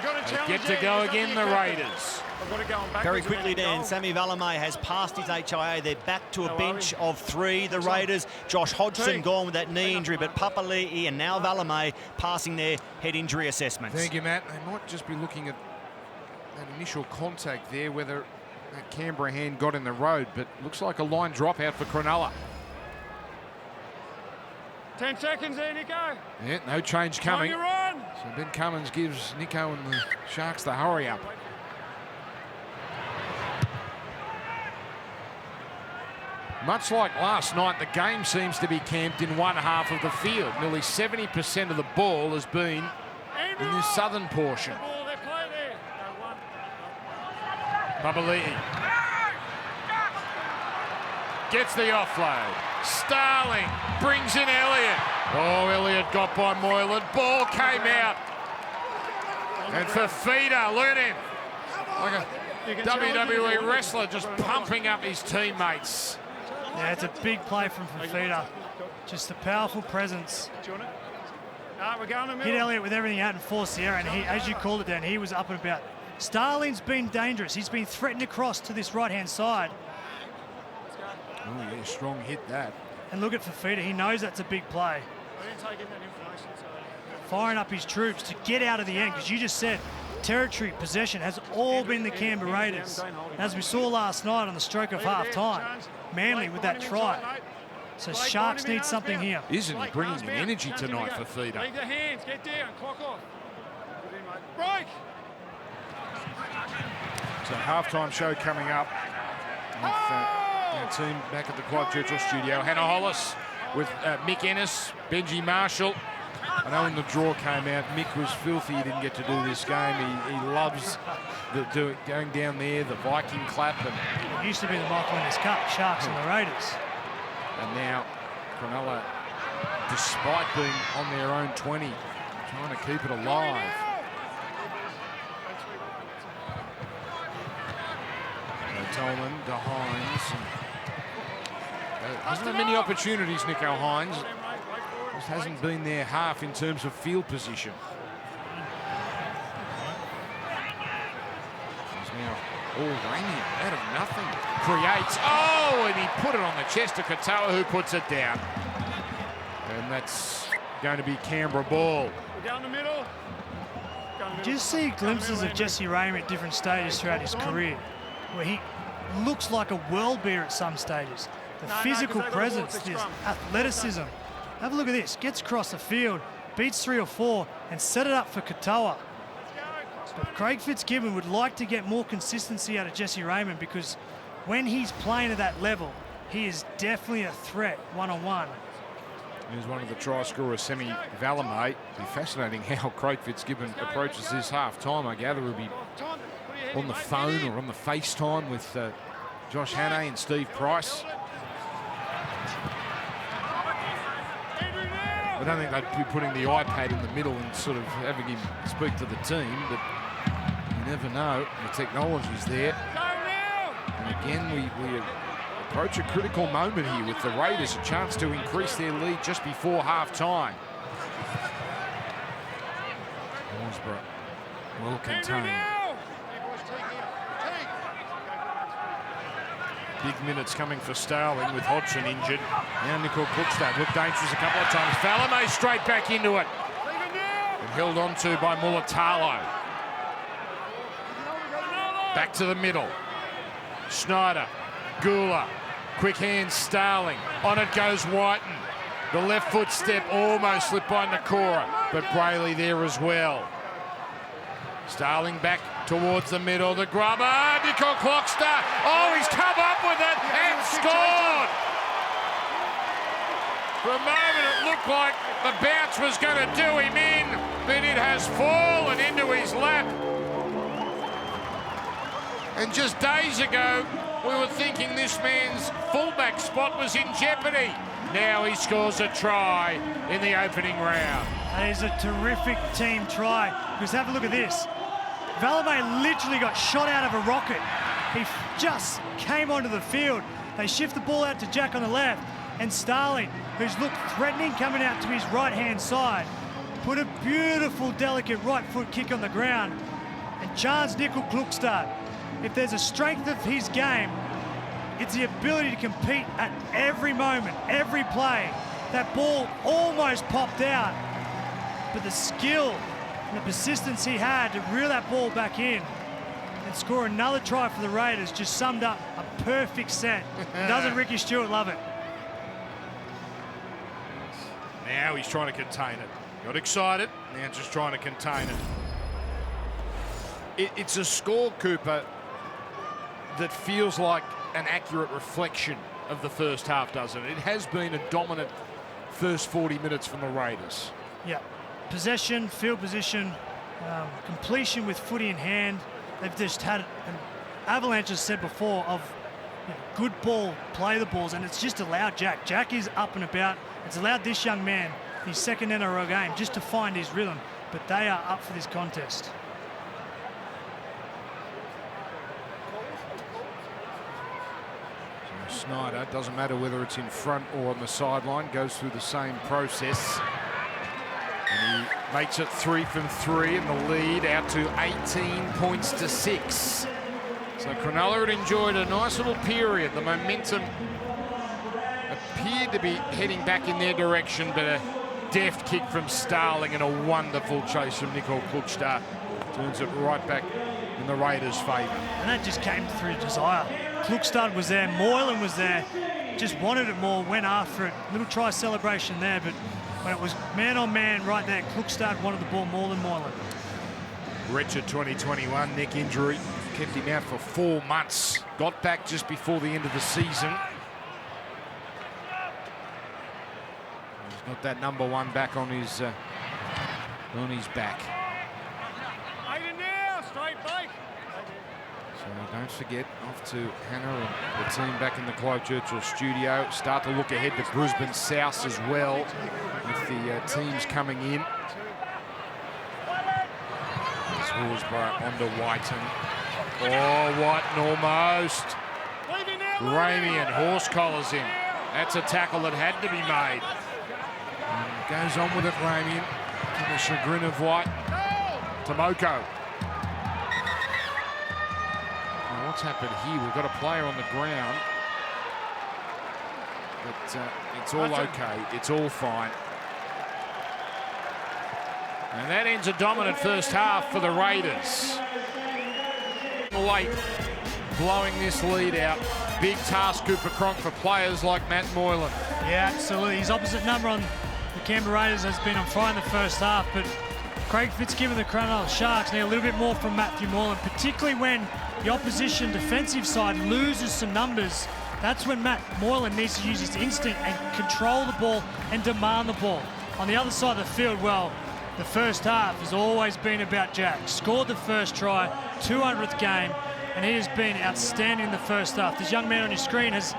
You've got to They challenge get to go again, the Raiders. I've got to go on backwards. Very and quickly, then Dan, goal. Sammy Valemei has passed his HIA. They're back to a How are bench we? of 3, the Raiders. Josh Hodgson Two. gone with that knee injury, but Papali'i and now Valemei passing their head injury assessments. Thank you, Matt. They might just be looking at that initial contact there, whether that Canberra hand got in the road, but looks like a line drop out for Cronulla. 10 seconds there, Nico. Yeah, no change coming. On your run. So Ben Cummins gives Nico and the Sharks the hurry up. Much like last night, the game seems to be camped in one half of the field. Nearly 70% of the ball has been in this southern portion. Ball, they play there. Papali'i gets the offload. Starling brings in Elliott. Oh, Elliott got by Moylan. Ball came out. And Fafita, look at him. Like a WWE wrestler just pumping up his teammates. Yeah, it's a big play from Fafita. Just a powerful presence. Do you want it? No, we're going to the Hit middle. Elliott with everything out and forced the error, and he, as you called it, Dan, he was up and about. Starling's been dangerous. He's been threatened across to this right-hand side. Oh, yeah, strong hit that. And look at Fafita. He knows that's a big play. I didn't take in that information, so... Firing up his troops to get out of the end, because you just said territory possession has all been the Canberra Raiders. As we saw last night on the stroke of half-time, Manly with that try. So Sharks need something here. Isn't he bringing the energy tonight, Fafita? Leave the hands, get down, clock off. Good in, mate. Break! So halftime show coming up with our team back at the Quad Churchill studio. Hannah Hollis with Mick Ennis, Benji Marshall. I know when the draw came out, Mick was filthy. He didn't get to do this game. He loves going down there, the Viking clap. And It used to be the Michael Ennis Cup, Sharks and the Raiders. And now Cronulla, despite being on their own 20, trying to keep it alive. So Tolman to Hines. Hasn't had many opportunities, Nico Hines. Just hasn't been their half in terms of field position. He's now all raining out of nothing. Creates, oh, and he put it on the chest of Katoa, who puts it down. And that's going to be Canberra ball. We're down the middle. Just see glimpses of Jesse Raymond at different stages throughout his career, where he looks like a world beater at some stages. The physical presence, this athleticism. Have a look at this. Gets across the field, beats 3 or 4, and set it up for Katoa. But Craig Fitzgibbon would like to get more consistency out of Jesse Raymond, because when he's playing at that level, he is definitely a threat one-on-one. Here's one of the try scorers, Sammy Valemei. It'll be fascinating how Craig Fitzgibbon approaches this half-time. I gather he'll be on the phone or on the FaceTime with Josh Hannay and Steve Price. I don't think they'd be putting the iPad in the middle and sort of having him speak to the team, but you never know. The technology's there. And again, we approach a critical moment here with the Raiders, a chance to increase their lead just before half-time. Horsburgh well contained. Big minutes coming for Starling with Hodgson injured. Now Nicole Cookstad looked dangerous a couple of times. Valemei straight back into it. And held on to by Mulatalo. Back to the middle. Schneider, Gula, quick hands Starling. On it goes Whiten. The left foot step almost slipped by Nakora, but Brayley there as well. Starling back towards the middle, the grubber, Nicole Clockster. Oh, he's come up with it and scored! For a moment it looked like the bounce was going to do him in, but it has fallen into his lap. And just days ago, we were thinking this man's fullback spot was in jeopardy. Now he scores a try in the opening round. That is a terrific team try, because have a look at this. Valemei literally got shot out of a rocket. He just came onto the field. They shift the ball out to Jack on the left, and Starling, who's looked threatening coming out to his right-hand side, put a beautiful, delicate right foot kick on the ground Chance Nickel-Klukstad, if there's a strength of his game, it's the ability to compete at every moment, every play. That ball almost popped out, but the skill and the persistence he had to reel that ball back in and score another try for the Raiders just summed up a perfect set. Doesn't Ricky Stewart love it? Now he's trying to contain it. Got excited, now just trying to contain it. It's a score, Cooper, that feels like an accurate reflection of the first half, doesn't it? It has been a dominant first 40 minutes from the Raiders. Yeah, possession, field position, completion with footy in hand. They've just had an avalanche, as said before, of good ball, play the balls, and it's just allowed Jack. Jack is up and about. It's allowed this young man, his second NRL game, just to find his rhythm, but they are up for this contest. Snyder, doesn't matter whether it's in front or on the sideline, goes through the same process. And he makes it 3 from 3 in the lead out to 18 points to 6. So Cronulla had enjoyed a nice little period. The momentum appeared to be heading back in their direction, but a deft kick from Starling and a wonderful chase from Nickel-Klukstad turns it right back in the Raiders' favour. And that just came through desire. Klukstad was there, Moylan was there, just wanted it more, went after it. Little try celebration there, but when it was man on man right there, Klukstad wanted the ball more than Moylan. Wretched 2021 neck injury, kept him out for 4 months. Got back just before the end of the season. He's got that number 1 back on his back. So don't forget, off to Hannah and the team back in the Clive Churchill studio. Start to look ahead to Brisbane South as well, with the teams coming in. It's Horsburgh onto Whiten. Oh, Whiten almost. Ramey and horse collars in. That's a tackle that had to be made. And goes on with it, Ramey, to the chagrin of Whiten. Tomoko. What's happened here? We've got a player on the ground, but it's all okay. It's all fine. And that ends a dominant first half for the Raiders. Late, blowing this lead out. Big task, Cooper Cronk, for players like Matt Moylan. Yeah, absolutely. His opposite number on the Canberra Raiders has been on fire in the first half, but Craig Fitzgibbon, the Cronulla Sharks, need a little bit more from Matthew Moylan, particularly when the opposition defensive side loses some numbers. That's when Matt Moylan needs to use his instinct and control the ball and demand the ball. On the other side of the field, well, the first half has always been about Jack. Scored the first try, 200th game, and he has been outstanding in the first half. This young man on your screen has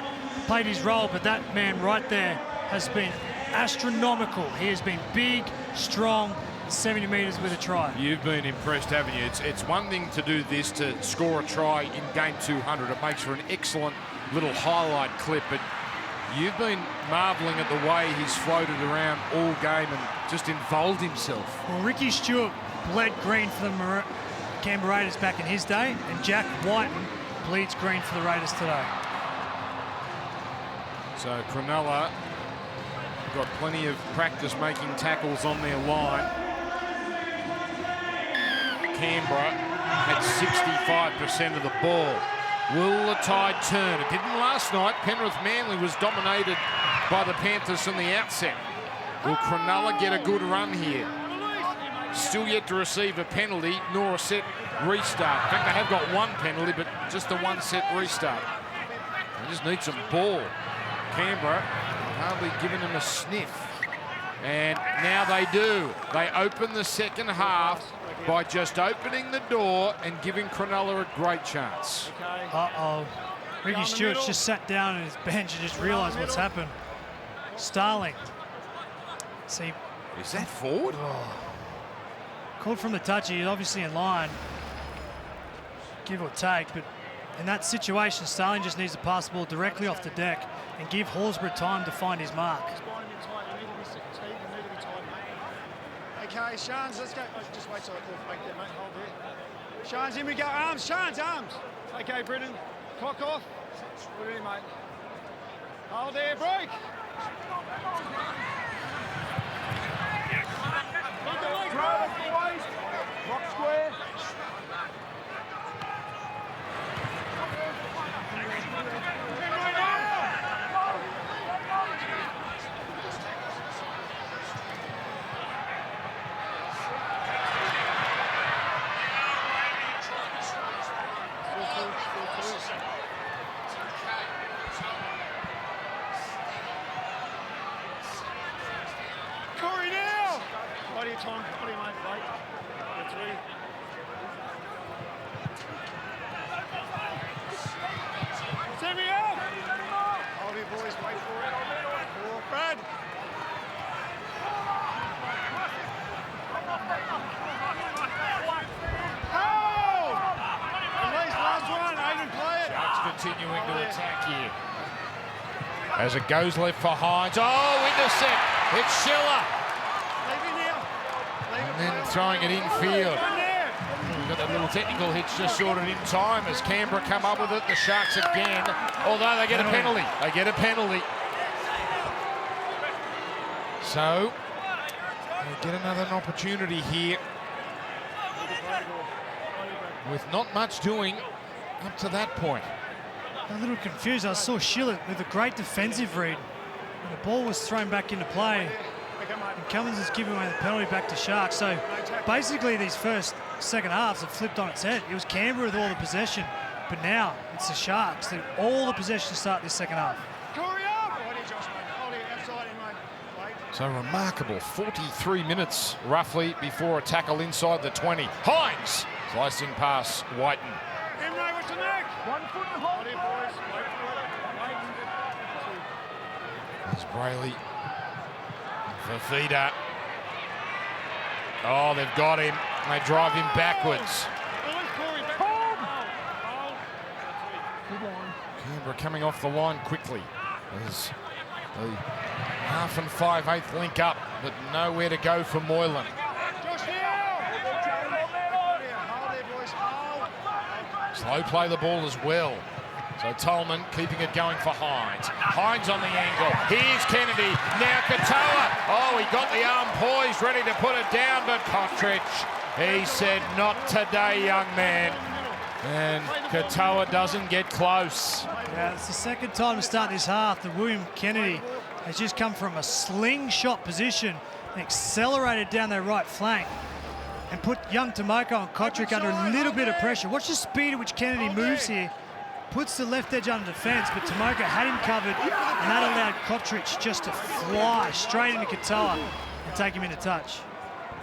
played his role, but that man right there has been astronomical. He has been big, strong, 70 metres with a try. You've been impressed, haven't you? It's one thing to do this, to score a try in game 200. It makes for an excellent little highlight clip, but you've been marvelling at the way he's floated around all game and just involved himself. Well, Ricky Stewart bled green for the Canberra Raiders back in his day, and Jack Whiten bleeds green for the Raiders today. So Cronulla got plenty of practice making tackles on their line. Canberra had 65% of the ball. Will the tide turn? It didn't last night. Penrith Manly was dominated by the Panthers from the outset. Will Cronulla get a good run here? Still yet to receive a penalty nor a set restart. In fact, they have got one penalty, but just the one set restart. They just need some ball. Canberra hardly giving them a sniff. And now they do. They open the second half by just opening the door and giving Cronulla a great chance. Uh-oh. Ricky Stewart's just sat down on his bench and just realised what's happened. Starling. See. Is that forward? Oh. Called from the touch. He's obviously in line. Give or take, but in that situation, Starling just needs to pass the ball directly off the deck and give Horsburgh time to find his mark. Okay, Shans, let's go. Just wait till I call back there, mate. Hold there. Shines, in we go. Arms, Shines, arms. Okay, Britton. Clock off. Good in, mate. Hold there, break. Rock square. Corey now! What are you, Tom? What are you, mate? Wait. That's ready. Send me out! Hold it, boys. Wait for it. For Brad. Hold! At least last one. Aiden, play it. Sharks continuing to attack here. As it goes left for Hines. Oh, intercept. It's Schiller. Leave it now. Leave And it, then play throwing it infield. on there. We've got that little technical hitch just sorted in time as Canberra come up with it. The Sharks again, although they get a penalty. They get a penalty. So, they get another opportunity here with not much doing up to that point. I'm a little confused. I saw Schiller with a great defensive read. And the ball was thrown back into play. And Cummins is giving away the penalty back to Sharks. So basically these second halves have flipped on its head. It was Canberra with all the possession, but now it's the Sharks that all the possession start this second half. Corey up! Hold it, Josh, mate. Hold it, outside him, mate. Wait. So remarkable 43 minutes roughly before a tackle inside the 20. Hines slicing past Whiten. Emre, what's the neck? 1 foot and Hold it, boys. Wait for it. There's Brayley. Fafita. Oh, they've got him. They drive him backwards. Canberra coming off the line quickly. There's the half and 5/8 link up, but nowhere to go for Moylan. Slow play the ball as well. So Tolman keeping it going for Hines. Hines on the angle. Here's Kennedy. Now Katoa. Oh, he got the arm poised, ready to put it down, but Kotrich, he said, not today, young man. And Katoa doesn't get close. Yeah, it's the second time to start this half that William Kennedy has just come from a slingshot position and accelerated down their right flank and put young Tomoko and Kotrick under a little bit of pressure. Watch the speed at which Kennedy moves here. Puts the left edge under defence, but Tomoko had him covered, and that allowed Kotrich just to fly straight into Katoa and take him into touch.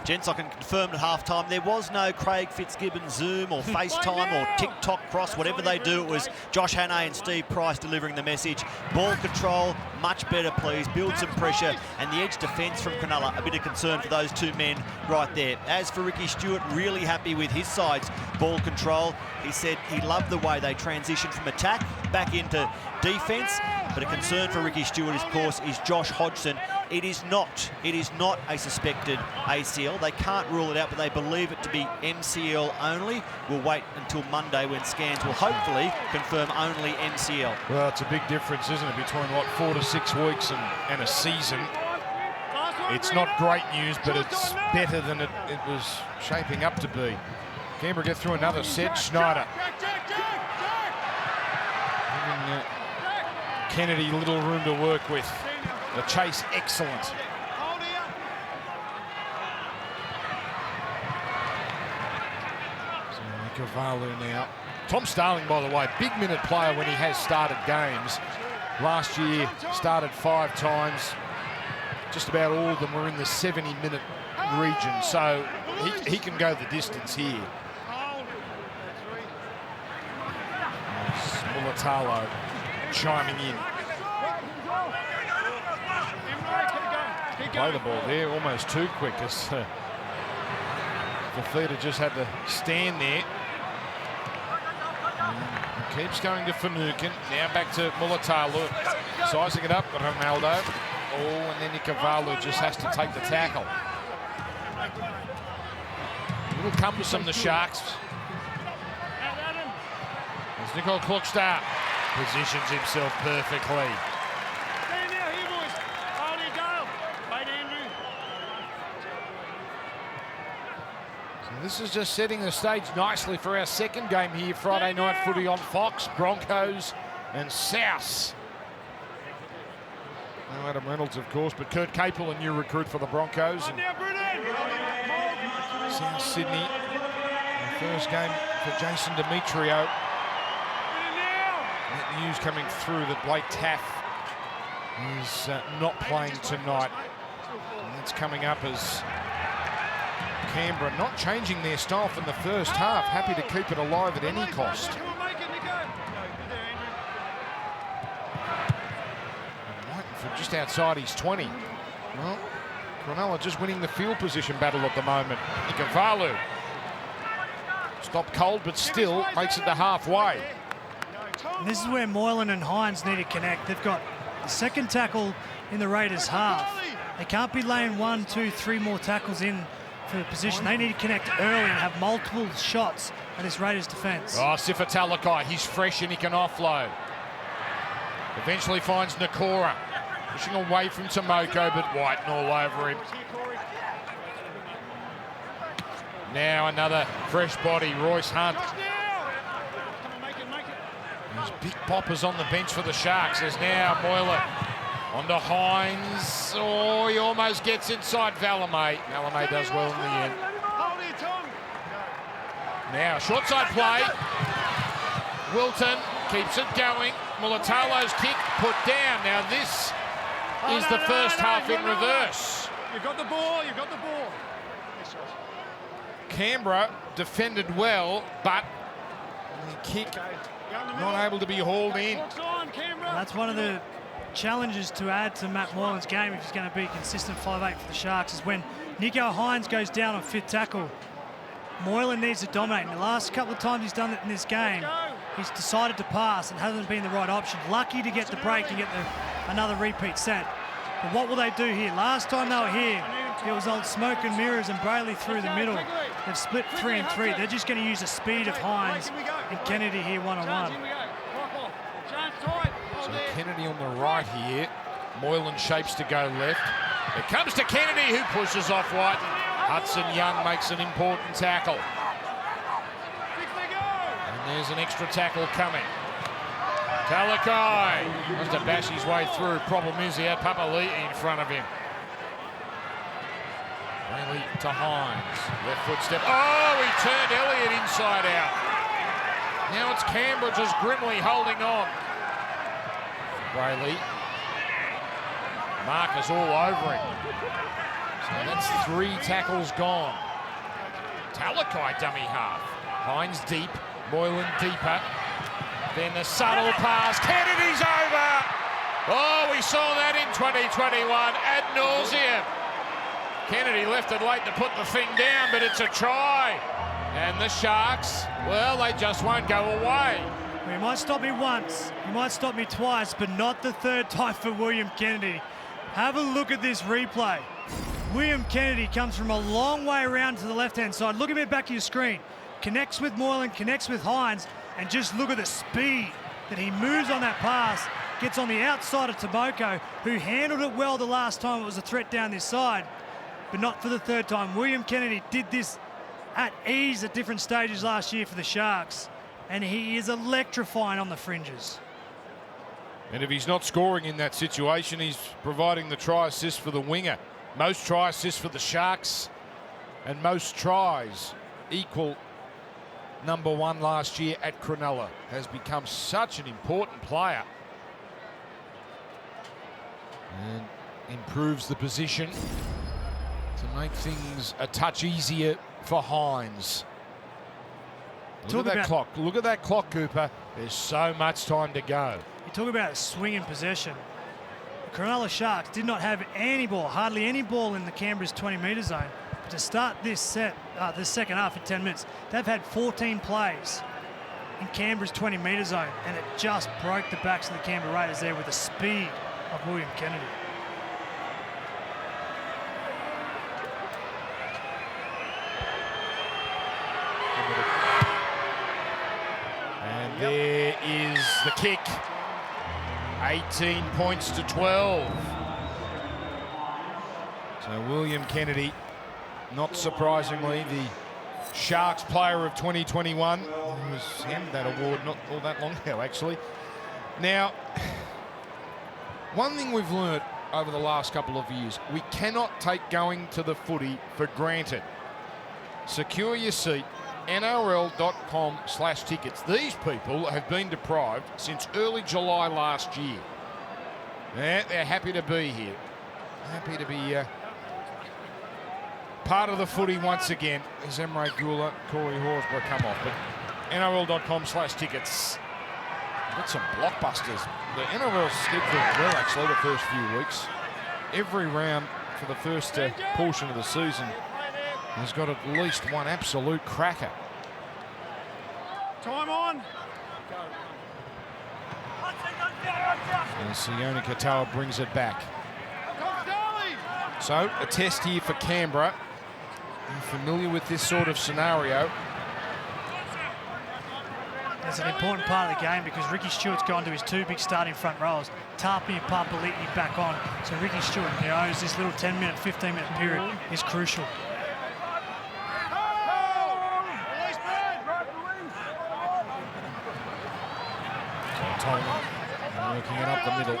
Gents, I can confirm at halftime there was no Craig Fitzgibbon Zoom or FaceTime or TikTok cross, whatever they do. It was Josh Hannay and Steve Price delivering the message. Ball control, much better, please. Build some pressure. And the edge defence from Cronulla, a bit of concern for those two men right there. As for Ricky Stewart, really happy with his side's ball control. He said he loved the way they transitioned from attack back into defence. But a concern for Ricky Stewart, of course, is Josh Hodgson. It is not a suspected ACL. They can't rule it out, but they believe it to be MCL only. We'll wait until Monday when scans will hopefully confirm only MCL. Well, it's a big difference, isn't it, between, 4 to 6 weeks and a season. It's not great news, but it's better than it was shaping up to be. Canberra get through another set. Schneider. Giving Kennedy little room to work with. The chase excellent. So Kavalu now. Tom Starling, by the way, big minute player when he has started games. Last year, started 5 times. Just about all of them were in the 70-minute region, so he can go the distance here. Mulatalo chiming in. Play the ball there, almost too quick as Fafita just had to stand there. Keeps going to Finucane. Now back to Mulatalo. Sizing it up, Ronaldo. Oh, and then Ikavalu just has to take the tackle. A little cumbersome, the Sharks. As Nicole Klokstad positions himself perfectly. Stand now here, boys. Hold it, Dale. Wait, Andrew. So this is just setting the stage nicely for our second game here, Friday night footy on Fox. Broncos and South. No Adam Reynolds, of course, but Kurt Capel, a new recruit for the Broncos. And Now, Brennan. South Sydney, the first game for Jason Demetrio. That news coming through that Blake Taff is not playing tonight. And that's coming up as Canberra not changing their style from the first half, happy to keep it alive at any cost. Come on, make it, Nico. No, good there, Andrew. Whiten from just outside his 20. Well, Cronulla just winning the field position battle at the moment. Ikavalu stopped cold, but still makes it to halfway. And this is where Moylan and Hines need to connect. They've got the second tackle in the Raiders' half. They can't be laying 1, 2, 3 more tackles in for the position. They need to connect early and have multiple shots at this Raiders defence. Oh, Sifa Talakai, he's fresh and he can offload. Eventually finds Nakora, pushing away from Tomoko, but Whiten all over him. Now another fresh body, Royce Hunt. Come on, make it. There's big poppers on the bench for the Sharks. There's now Moylan onto Hines. Oh, he almost gets inside Valame. Valame does well in the end. Hold it, Tom. Now, short side play. Wilton keeps it going. Mulatalo's kick put down. Now this is the first half in reverse. You've got the ball. Canberra defended well, but the kick not able to be hauled in. That's one of the challenges to add to Matt Moylan's game if he's going to be consistent 5'8" for the Sharks is when Nico Hines goes down on fifth tackle. Moylan needs to dominate. And the last couple of times he's done it in this game, he's decided to pass and hasn't been the right option. Lucky to get the break and get another repeat set. But what will they do here? Last time they were here, it was old smoke and mirrors and Brayley through the middle. They've split 3 and 3. They're just going to use the speed of Hines and Kennedy here one-on-one. So Kennedy on the right here. Moylan shapes to go left. It comes to Kennedy, who pushes off Whiten. Hudson Young makes an important tackle. And there's an extra tackle coming. Talakai wants to bash his way through. Problem is he had Papali'i in front of him. Bailey to Hines. Left foot step. Oh, he turned Elliott inside out. Now it's Canberra just grimly holding on. Bailey. Marcus all over him. So that's 3 tackles gone. Talakai dummy half. Hines deep. Moylan deeper. Then the subtle pass. Kennedy's over. Oh, we saw that in 2021 ad nauseum. Kennedy left it late to put the thing down, but it's a try. And the Sharks, well, they just won't go away. Well, he might stop me once, he might stop me twice, but not the third time for William Kennedy. Have a look at this replay. William Kennedy comes from a long way around to the left-hand side. Look at me back of your screen. Connects with Moylan, connects with Hines, and just look at the speed that he moves on that pass. Gets on the outside of Tomoko, who handled it well the last time it was a threat down this side, but not for the third time. William Kennedy did this at ease at different stages last year for the Sharks, and he is electrifying on the fringes. And if he's not scoring in that situation, he's providing the try assist for the winger. Most try assists for the Sharks and most tries equal number 1 last year at Cronulla. Has become such an important player. And improves the position to make things a touch easier for Hines. Look at that clock. Look at that clock, Cooper. There's so much time to go. You talk about swinging possession. The Cronulla Sharks did not have any ball, hardly any ball in the Canberra's 20-metre zone. But to start this second half in 10 minutes, they've had 14 plays in Canberra's 20-metre zone, and it just broke the backs of the Canberra Raiders there with the speed of William Kennedy. And there is the kick. 18 points to 12. So William Kennedy, not surprisingly, the Sharks Player of 2021. He was handed that award not all that long ago, actually. Now, one thing we've learnt over the last couple of years, we cannot take going to the footy for granted. Secure your seat, NRL.com/tickets. These people have been deprived since early July last year. They're happy to be here. Happy to be part of the footy once again. As Emre Gula, Corey Horsburgh come off, but NRL.com/tickets. Got some blockbusters. The NRL scheduled well, actually, the first few weeks. Every round for the first portion of the season has got at least one absolute cracker. Time on. And Sione Katoa brings it back. So, a test here for Canberra. You're familiar with this sort of scenario. It's an important part of the game because Ricky Stewart's gone to his two big starting front rows. Tarpey and Papali'i back on. So Ricky Stewart knows this little 10-minute, 15-minute period is crucial. Tolman working it up the middle.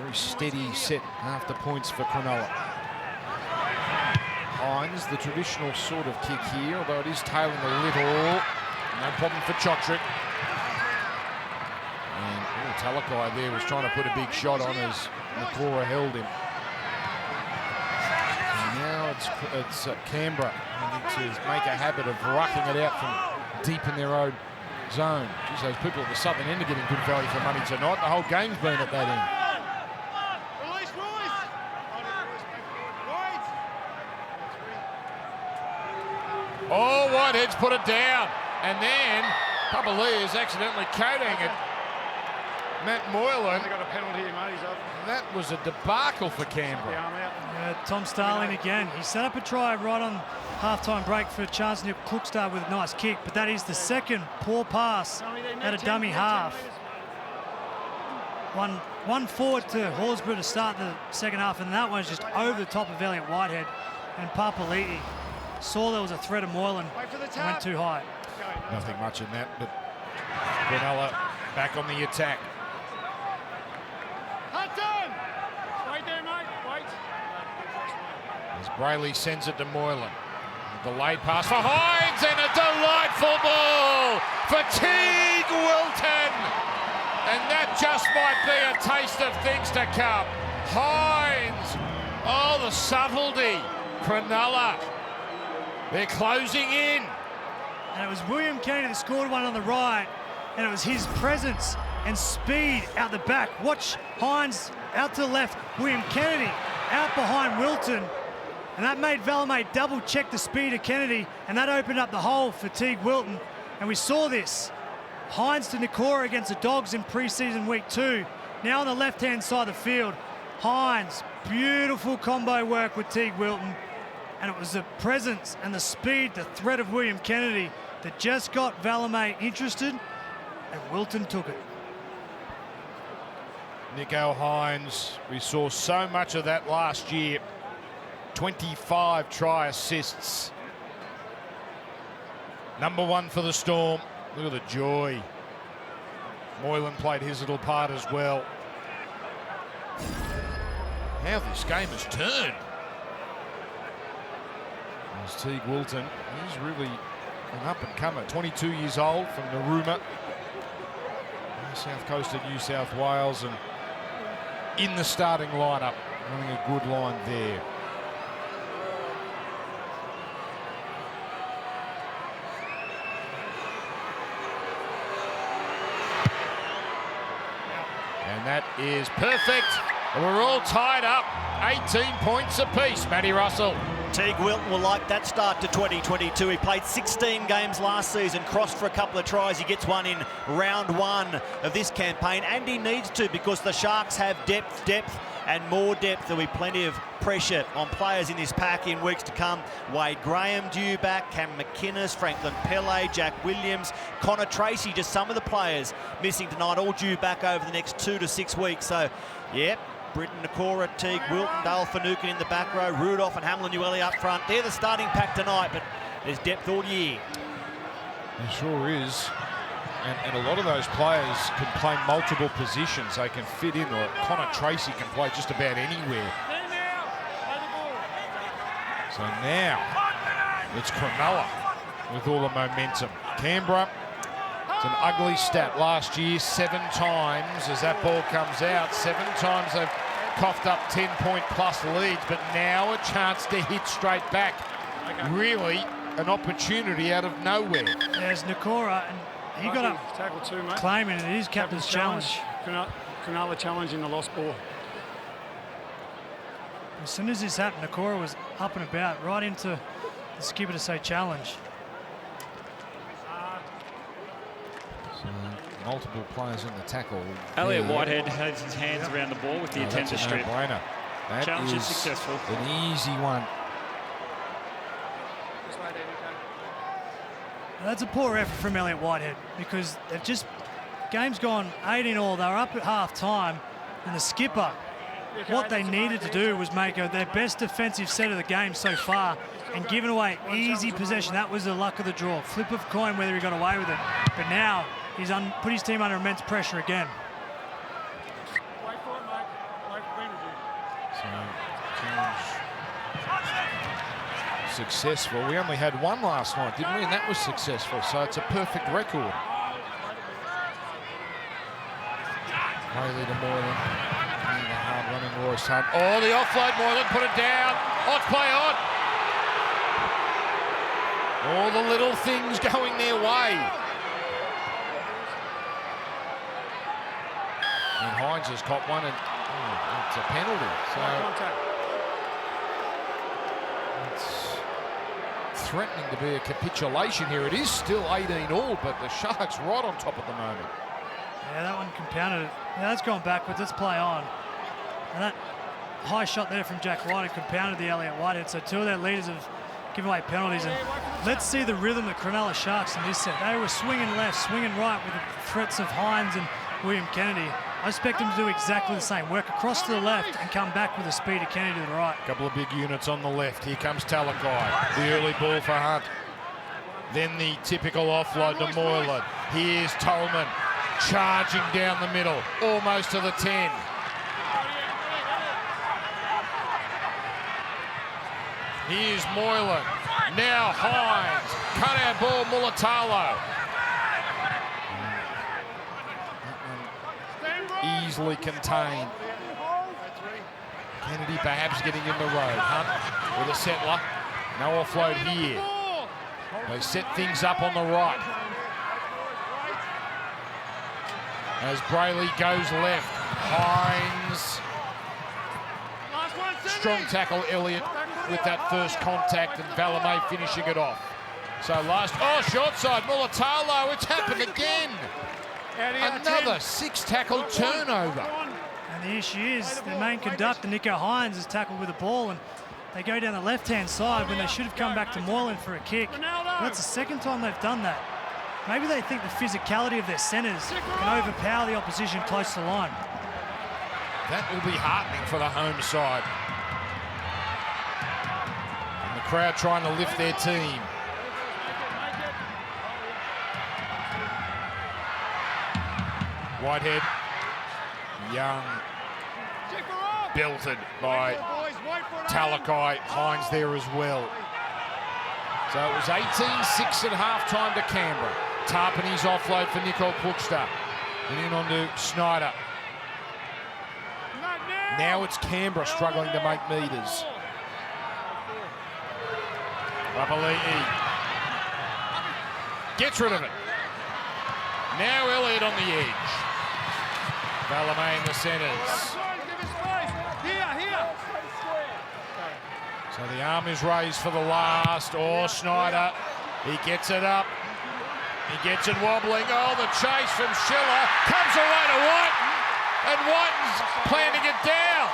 Very steady set after points for Cronulla. Hines, the traditional sort of kick here, although it is tailing a little. No problem for Chotrick. And Talakai there was trying to put a big shot on as Nakora held him. And now it's Canberra to make a habit of rucking it out from deep in their own zone. Geez, those people at the southern end are getting good value for money tonight. The whole game's been at that end. Oh, Whitehead's put it down. And then Papali'i is accidentally coating it. Matt Moylan. They got a penalty, mate. He's up. That was a debacle for Canberra. Tom Starling again. He set up a try right on half-time break for a chance to Cook start with a nice kick, but that is the second poor pass at a dummy half. One forward to Horsburgh to start the second half, and that one's just over the top of Elliott Whitehead. And Papali'i saw there was a threat of Moylan and went too high. Nothing much in that, but Cronulla back on the attack. Hutton! Wait there, mate. Wait. As Brayley sends it to Moylan. A delayed pass for Hines and a delightful ball for Teague Wilton. And that just might be a taste of things to come. Hines. Oh, the subtlety. Cronulla. They're closing in. And it was William Kennedy that scored one on the right, and it was his presence and speed out the back. Watch Hines out to the left, William Kennedy out behind Wilton, and that made Valemei double check the speed of Kennedy, and that opened up the hole for Teague Wilton. And we saw this. Hines to Nakora against the Dogs in pre-season week 2. Now on the left-hand side of the field, Hines, beautiful combo work with Teague Wilton. And it was the presence and the speed, the threat of William Kennedy that just got Valemei interested, and Wilton took it. Nico Hines, we saw so much of that last year. 25 try assists. Number 1 for the Storm. Look at the joy. Moylan played his little part as well. How this game has turned. There's Teague Wilton. He's really an up-and-comer. 22 years old from Narooma, south coast of New South Wales, and in the starting lineup, running a good line there. And that is perfect. We're all tied up. 18 points apiece, Matty Russell. Teague Wilton will like that start to 2022. He played 16 games last season, crossed for a couple of tries. He gets one in round 1 of this campaign, and he needs to because the Sharks have depth, and more depth. There'll be plenty of pressure on players in this pack in weeks to come. Wade Graham due back, Cam McInnes, Franklin Pele, Jack Williams, Connor Tracy, just some of the players missing tonight, all due back over the next 2 to 6 weeks. So, yep, Britton, Nakora, Teague, Wilton, Dale, Finucane in the back row, Rudolph and Hamlin Ueli up front. They're the starting pack tonight, but there's depth all year. There sure is. And a lot of those players can play multiple positions. They can fit in, or Connor Tracy can play just about anywhere. So now it's Cronulla with all the momentum. Canberra, it's an ugly stat. Last year, 7 times as that ball comes out, 7 times they've coughed up 10-point-plus leads, but now a chance to hit straight back. Really an opportunity out of nowhere. There's Nakora, and he got up tackle 2, mate. claiming it is captain's challenge. Cronulla challenging the lost ball. As soon as this happened, Nakora was up and about, right into the skipper to say challenge. So multiple players in the tackle. Elliot Whitehead has his hands around the ball with the attempt to strip. No-brainer. That Challenge is successful. An easy one. That's a poor effort from Elliot Whitehead, because they've just, game's gone 18-all. They were up at half time, and the skipper, what they needed to do was make their best defensive set of the game so far, and giving away easy possession. That was the luck of the draw. Flip of coin whether he got away with it. But now he's put his team under immense pressure again. So challenge successful. We only had one last night, didn't we? And that was successful. So it's a perfect record. Haley to Moylan. And the hard running Royce Hunt. Oh, the offload, Moylan put it down. Oh, play on. All the little things going their way. And Hines has caught one, and it's a penalty. So it's threatening to be a capitulation here. It is still 18-all, but the Sharks right on top at the moment. Yeah, that one compounded it. Yeah, that's gone backwards. Let's play on. And that high shot there from Jack Whitehead compounded the Elliot Whitehead. So 2 of their leaders have given away penalties. And let's see the rhythm of Cronulla Sharks in this set. They were swinging left, swinging right with the threats of Hines and William Kennedy. I expect them to do exactly the same. Work across to the left and come back with the speed of Kennedy to the right. Couple of big units on the left. Here comes Talakai. The early ball for Hunt. Then the typical offload to Moylan. Here's Tolman charging down the middle, almost to the 10. Here's Moylan. Now Hines. Cut out ball, Mulatalo. Easily contained. Kennedy perhaps getting in the road. Hunt with a settler. No offload here. They set things up on the right. As Brayley goes left. Hines. Strong tackle, Elliott, with that first contact, and Valamay finishing it off. So short side, Mulatalo, it's happened again. Another 6-tackle turnover. And the issue is the main conductor, Nico Hines, is tackled with the ball, and they go down the left-hand side when they should have come back to Moylan for a kick. But that's the second time they've done that. Maybe they think the physicality of their centres can overpower the opposition close to the line. That will be heartening for the home side. And the crowd trying to lift their team. Whitehead, Young, belted by Talakai. Hines there as well. So it was 18-6 at half-time to Canberra. Tarpany's offload for Nicole Puchta. And in onto Snyder. Now it's Canberra struggling to make metres. Rapali'i gets rid of it. Now Elliott on the edge. Valamay in the centres. So the arm is raised for the last. Snyder. He gets it up. He gets it wobbling. Oh, the chase from Schiller comes away to Whiten. And Whiten's planting it down.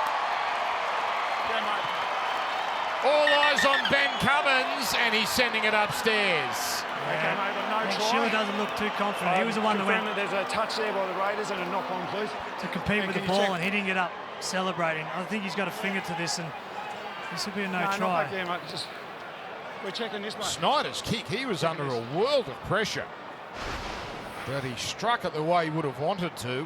All eyes on Ben Cummins, and he's sending it upstairs. Okay, mate, but no try. Sheila doesn't look too confident. He was the one that went There's a touch there by the Raiders and a knock on, please. to compete And with the can you ball, check- and he didn't get up celebrating. I think he's got a finger to this, and this will be a no Not try. back there, mate. Just, we're checking this, mate. Snyder's kick, he was under a world of pressure. But he struck it the way he would have wanted to.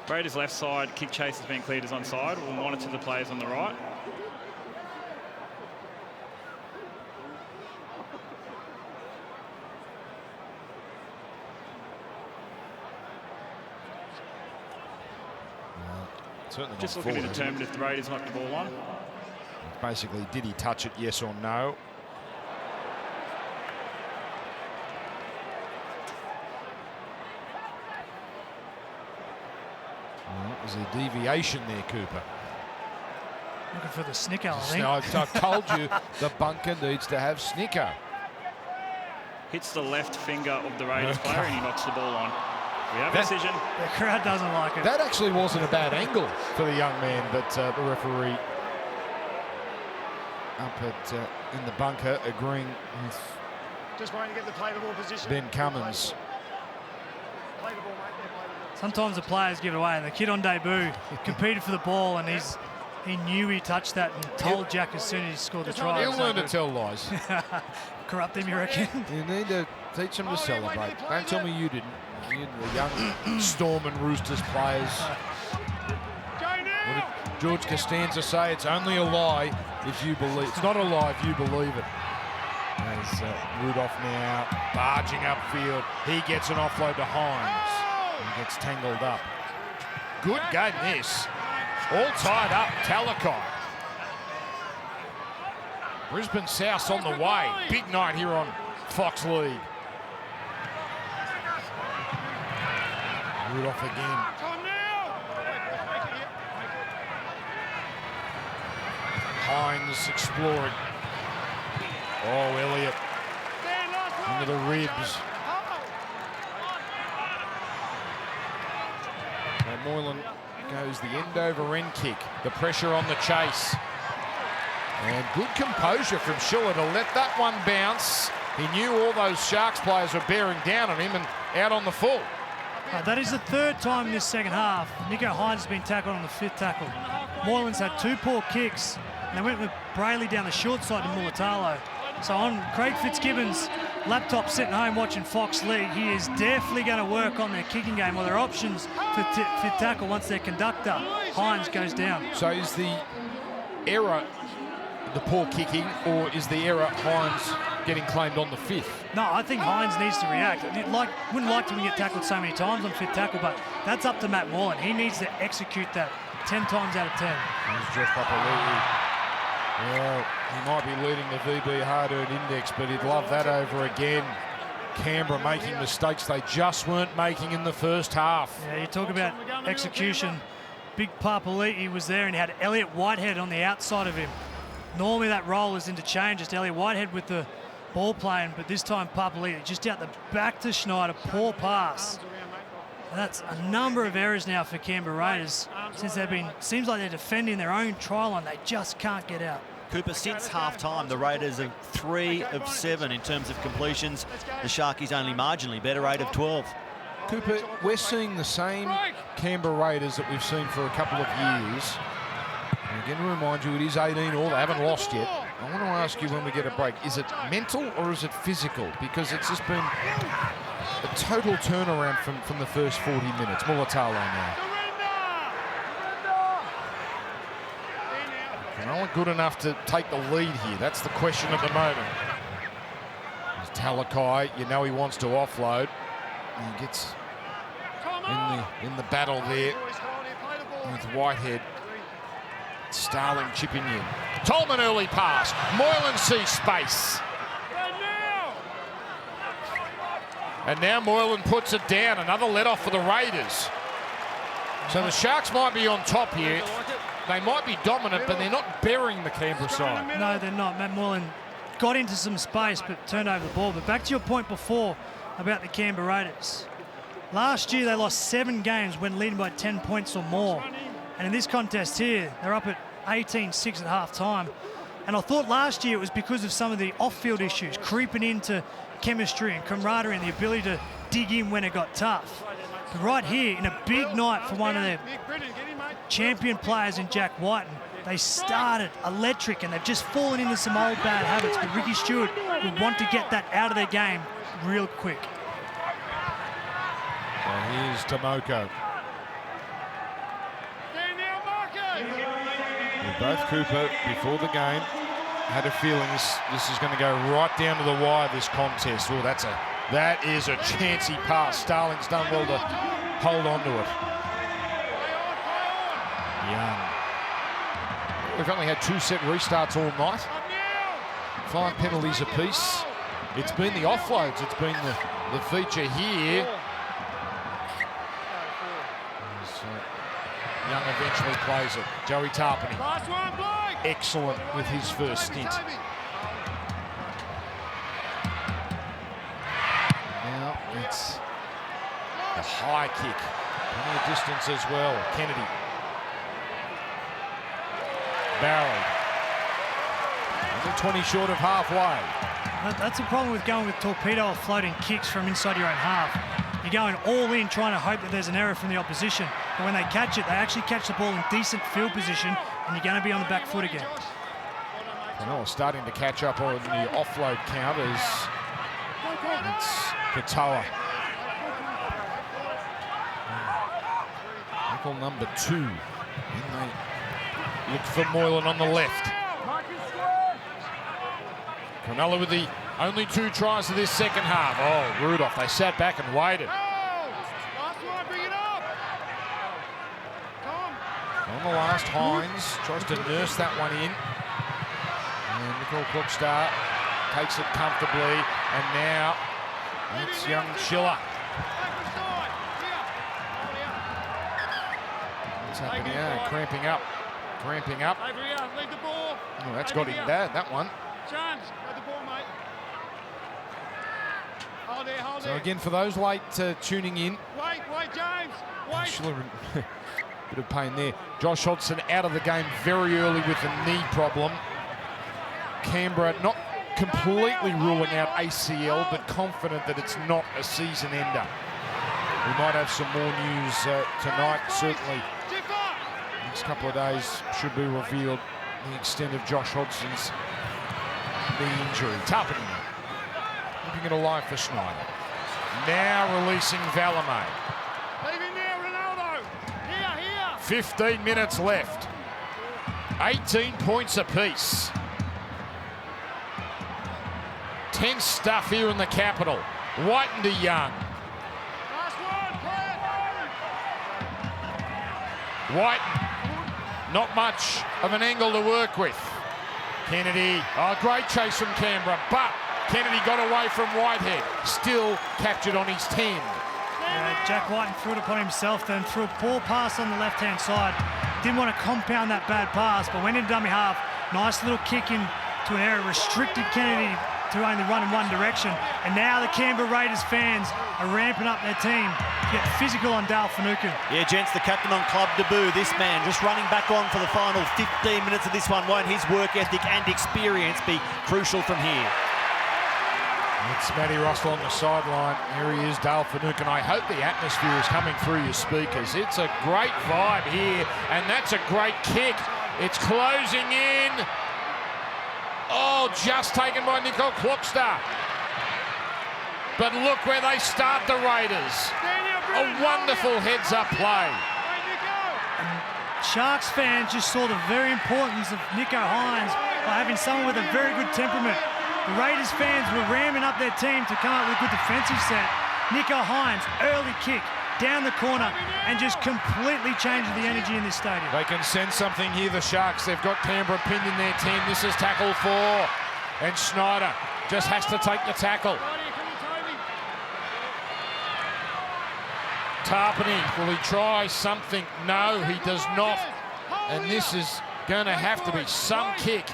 Raiders left side, kick chase has been cleared as onside. We'll monitor the players on the right. Certainly Just not looking to forward. determine if the Raiders knocked the ball on. Basically, did he touch it, yes or no? Well, there's a deviation there, Cooper. Looking for the snicker, I think. Now, I've told you the bunker needs to have snicker. Hits the left finger of the Raiders player and he knocks the ball on. We have a That- decision. The crowd doesn't like it. That actually wasn't a bad angle for the young man, but the referee up at in the bunker agreeing with Just waiting to get the play the ball position. Ben Cummins. Play the ball, mate. Yeah, play the ball. Sometimes the players give it away, and the kid on debut competed for the ball, and he knew he touched that and told Jack as soon as he scored the try. He'll learn to tell lies. Corrupt him, you reckon? You need to teach them to celebrate. Don't tell me you didn't. You, the young Storm and Roosters players. What did George Costanza say? It's only a lie if you believe. It's not a lie if you believe it. As Rudolph now barging upfield. He gets an offload to Hines. He gets tangled up. Good game this. All tied up. Talakai. Brisbane South on the way. Big night here on Fox League. Rudolph again. Hines exploring. Oh, Elliott into the ribs. And Moylan goes the end over end kick. The pressure on the chase. And good composure from Schiller to let that one bounce. He knew all those Sharks players were bearing down on him and out on the full. That is the third time in this second half. Nico Hines has been tackled on the fifth tackle. Moylan's had two poor kicks, and they went with Brayley down the short side to Mulatalo. So on Craig Fitzgibbon's laptop sitting home watching Fox League, he is definitely going to work on their kicking game or their options for fifth tackle once their conductor, Hines, goes down. So is the error the poor kicking, or is the error Hines getting claimed on the fifth? No, I think Hines needs to react. Wouldn't like to get tackled so many times on fifth tackle, but that's up to Matt Moylan. He needs to execute that 10 times out of 10. Here's Jeff Papali'i. Well, he might be leading the VB hard-earned index, but he'd love that over again. Canberra making mistakes they just weren't making in the first half. Yeah, you talk about execution. Big Papali'i was there, and he had Elliot Whitehead on the outside of him. Normally that role is interchanged, just Elliot Whitehead with the ball playing, but this time Papali'i just out the back to Schneider, poor pass. And that's a number of errors now for Canberra Raiders since seems like they're defending their own try line. They just can't get out. Cooper, since half-time, the Raiders are 3 of 7 in terms of completions. The Sharkies only marginally better, 8 of 12. Cooper, we're seeing the same Canberra Raiders that we've seen for a couple of years. And again, to remind you, it is 18 all. They haven't lost yet. I want to ask you when we get a break, is it mental or is it physical? Because it's just been a total turnaround from the first 40 minutes. Mulatalo now. Cronulla good enough to take the lead here. That's the question at the moment. There's Talakai. You know he wants to offload. He gets in the battle there with Whitehead. Starling chipping in. Tolman early pass. Moylan sees space. And now Moylan puts it down. Another let-off for the Raiders. So the Sharks might be on top here. They might be dominant, but they're not burying the Canberra side. No, they're not. Matt Moylan got into some space, but turned over the ball. But back to your point before about the Canberra Raiders. Last year, they lost 7 games when leading by 10 points or more. And in this contest here, they're up at 18-6 at half-time. And I thought last year it was because of some of the off-field issues, creeping into chemistry and camaraderie and the ability to dig in when it got tough. But right here, in a big night for one of their champion players in Jack Whiten, they started electric and they've just fallen into some old bad habits. But Ricky Stuart will want to get that out of their game real quick. So here's Tomoko. Both Cooper, before the game, had a feeling this is going to go right down to the wire, this contest. Oh, that is a chancy pass. Starling's done well to hold on to it. Young. We've only had 2 set restarts all night. 5 penalties apiece. It's been the offloads. It's been the feature here. Young eventually plays it. Joey Tarpany. Excellent with his first stint. Now it's a high kick. Plenty of distance as well. Kennedy. Barrel. Under 20 short of halfway. That's a problem with going with torpedo or floating kicks from inside your own half. You're going all in trying to hope that there's an error from the opposition. But when they catch it, they actually catch the ball in decent field position and you're going to be on the back foot again. Well, starting to catch up on the offload count as it's Katoa. Tackle number 2. And they look for Moylan on the left. Cronulla with the only 2 tries of this second half. Oh, Rudolph, they sat back and waited. On the last, Hines tries to nurse that one in. And Nicole Klokstad takes it comfortably. And now it's young Schiller. What's happening now? Cramping up. Cramping up. Oh, that's got him bad, that one. So again, for those late tuning in, Schiller, bit of pain there. Josh Hodgson out of the game very early with a knee problem. Canberra not completely ruling out ACL, but confident that it's not a season ender. We might have some more news tonight, certainly. Next couple of days should be revealed the extent of Josh Hodgson's knee injury. Tarpany keeping it alive for Schneider. Now releasing Valamay. 15 minutes left. 18 points apiece. Tense stuff here in the capital. Whiten to Young. Whiten, not much of an angle to work with. Kennedy, oh, great chase from Canberra, but Kennedy got away from Whitehead. Still captured on his 10. Jack Whiten threw it upon himself, then threw a poor pass on the left-hand side. Didn't want to compound that bad pass, but went into dummy half. Nice little kick into an area, restricted Kennedy to only run in one direction. And now the Canberra Raiders fans are ramping up their team to get physical on Dale Finucane. Yeah, gents, the captain on club debut. This man just running back on for the final 15 minutes of this one. Won't his work ethic and experience be crucial from here? It's Matty Russell on the sideline. Here he is, Dale Finucane. I hope the atmosphere is coming through your speakers. It's a great vibe here, and that's a great kick. It's closing in. Oh, just taken by Nicole Klokstad. But look where they start the Raiders. A wonderful heads-up play. Sharks fans just saw the very importance of Nicho Hynes by having someone with a very good temperament. The Raiders fans were ramming up their team to come up with a good defensive set. Nicho Hynes, early kick, down the corner, and just completely changing the energy in this stadium. They can sense something here, the Sharks. They've got Canberra pinned in their 10. This is tackle 4. And Schneider just has to take the tackle. Tarpany, will he try something? No, he does not. And this is going to have to be some kick.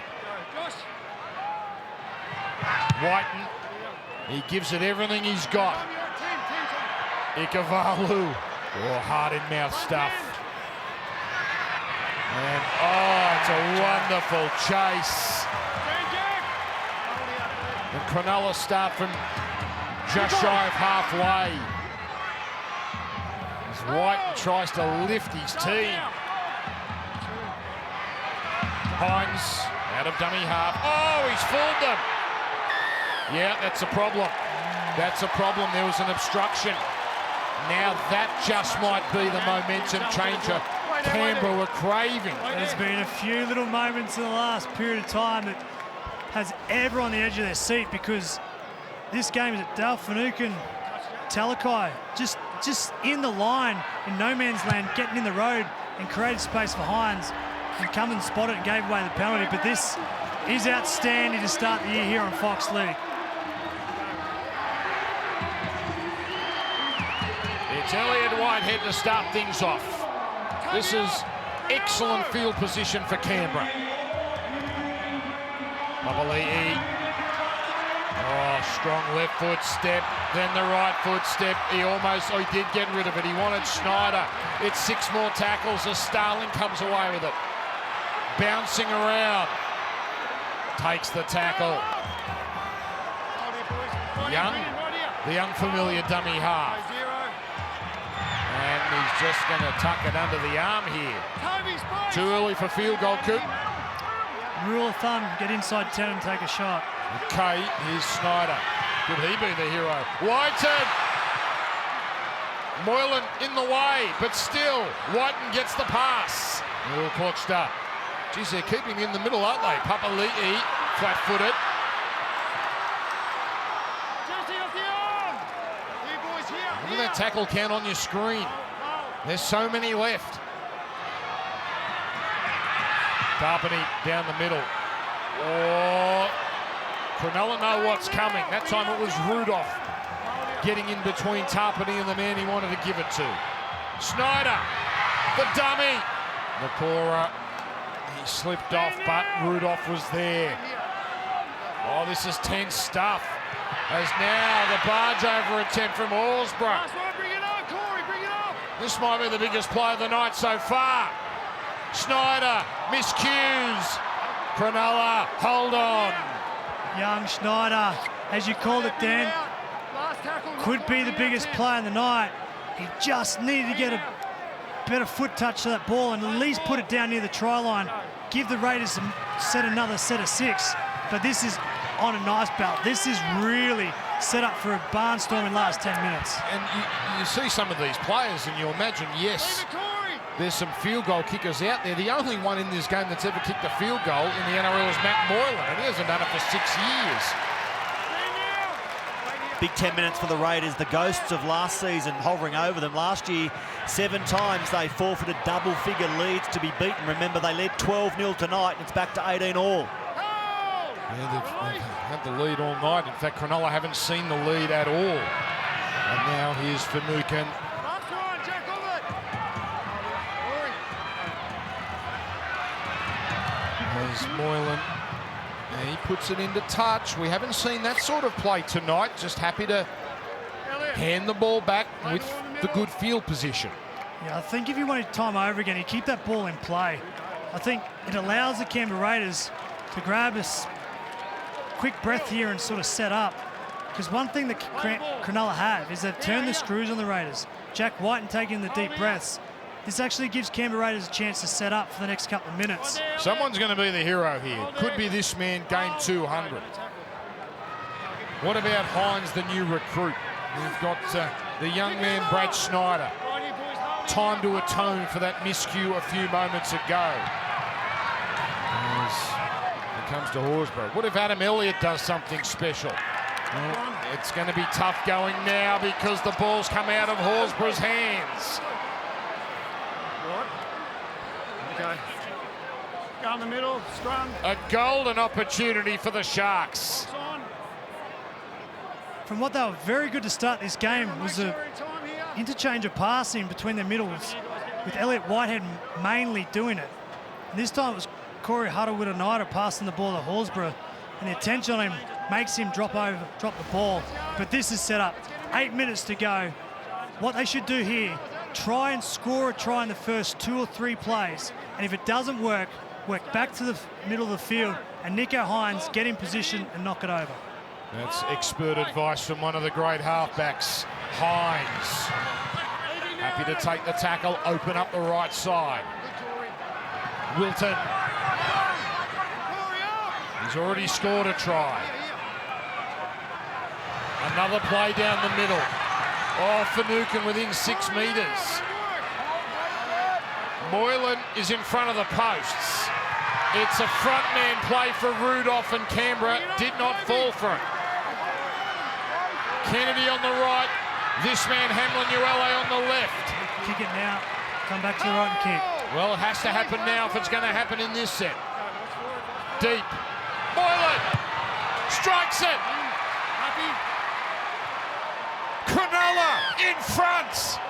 Whiten, he gives it everything he's got. Ikavalu, hard in mouth stuff. And It's a wonderful chase. And Cronulla start from just shy of halfway. As White tries to lift his team. Hines out of dummy half. Oh, he's fooled them. Yeah, that's a problem. That's a problem. There was an obstruction. Now that just might be the momentum changer Canberra were craving. There's been a few little moments in the last period of time that has everyone on the edge of their seat, because this game is at Dale Finucane, Talakai, just in the line, in no man's land, getting in the road and created space for Hines, and come and spot it and gave away the penalty. But this is outstanding to start the year here on Fox League. It's Elliott Whitehead to start things off. This is excellent field position for Canberra. Papali'i. Oh, strong left foot step, then the right foot step. He did get rid of it. He wanted Schneider. It's 6 more tackles as Starling comes away with it. Bouncing around. Takes the tackle. The young familiar dummy half. And he's just going to tuck it under the arm here. Too early for field goal, Coop. Rule of thumb, get inside 10 and take a shot. Okay, here's Schneider. Could he be the hero? Whiten! Moylan in the way, but still, Whiten gets the pass. All clock start. Geez, they're keeping in the middle, aren't they? Papali'i, flat-footed. Look at that tackle count on your screen. There's so many left. Tarpany down the middle. Oh, Cronulla know what's coming. That time it was Rudolph getting in between Tarpany and the man he wanted to give it to. Schneider, the dummy. Nakora, he slipped off, but Rudolph was there. Oh, this is tense stuff. As now the barge over attempt from Horsburgh. This might be the biggest play of the night so far. Schneider, miscues. Cronulla, hold on. Young Schneider, as you called it, Dan, could be the biggest play of the night. He just needed to get a better foot touch to that ball and at least put it down near the try line. Give the Raiders another set of 6. But this is on a nice belt. This is really set up for a barnstorming last 10 minutes. And you see some of these players and you imagine, yes, there's some field goal kickers out there. The only one in this game that's ever kicked a field goal in the NRL is Matt Moylan, and he hasn't done it for 6 years. Big 10 minutes for the Raiders. The ghosts of last season hovering over them. Last year, 7 times they forfeited double-figure leads to be beaten. Remember, they led 12-0 tonight, and it's back to 18 all. Yeah, they've had the lead all night. In fact, Cronulla haven't seen the lead at all. And now here's Finucane. There's Moylan. And he puts it into touch. We haven't seen that sort of play tonight. Just happy to hand the ball back with the good field position. Yeah, I think if you wanted time over again, you keep that ball in play. I think it allows the Canberra Raiders to grab a quick breath here and sort of set up. Because one thing that Cronulla have is they've turned the screws on the Raiders. Jack Whiten taking the deep breaths. This actually gives Canberra Raiders a chance to set up for the next couple of minutes. Someone's going to be the hero here. Could be this man, game 200. What about Hines, the new recruit? We've got the young man, Brad Schneider. Time to atone for that miscue a few moments ago. As it comes to Horsburgh. What if Adam Elliott does something special? Well, it's going to be tough going now because the ball's come out of Horsburgh's hands. Okay. Go in the middle, scrum. A golden opportunity for the Sharks. From what they were very good to start this game was an interchange of passing between their middles, with Elliott Whitehead mainly doing it. And this time it was Corey Harawira-Naida passing the ball to Horsburgh, and the attention on him makes him drop the ball. But this is set up. 8 minutes to go. What they should do here, try and score a try in the first 2 or 3 plays. And if it doesn't work, work back to the middle of the field, and Nico Hines get in position and knock it over. That's expert advice from one of the great halfbacks, Hines. Happy to take the tackle, open up the right side. Wilton. He's already scored a try. Another play down the middle. Oh, Finucane within 6 metres. Moylan is in front of the posts. It's a front man play for Rudolph, and Canberra did not fall for it. Kennedy on the right. This man, Hamlin-Uele, on the left. Kick it now. Come back to the right and kick. Well, it has to happen now if it's going to happen in this set. Deep. Moylan strikes it. Cronulla in front.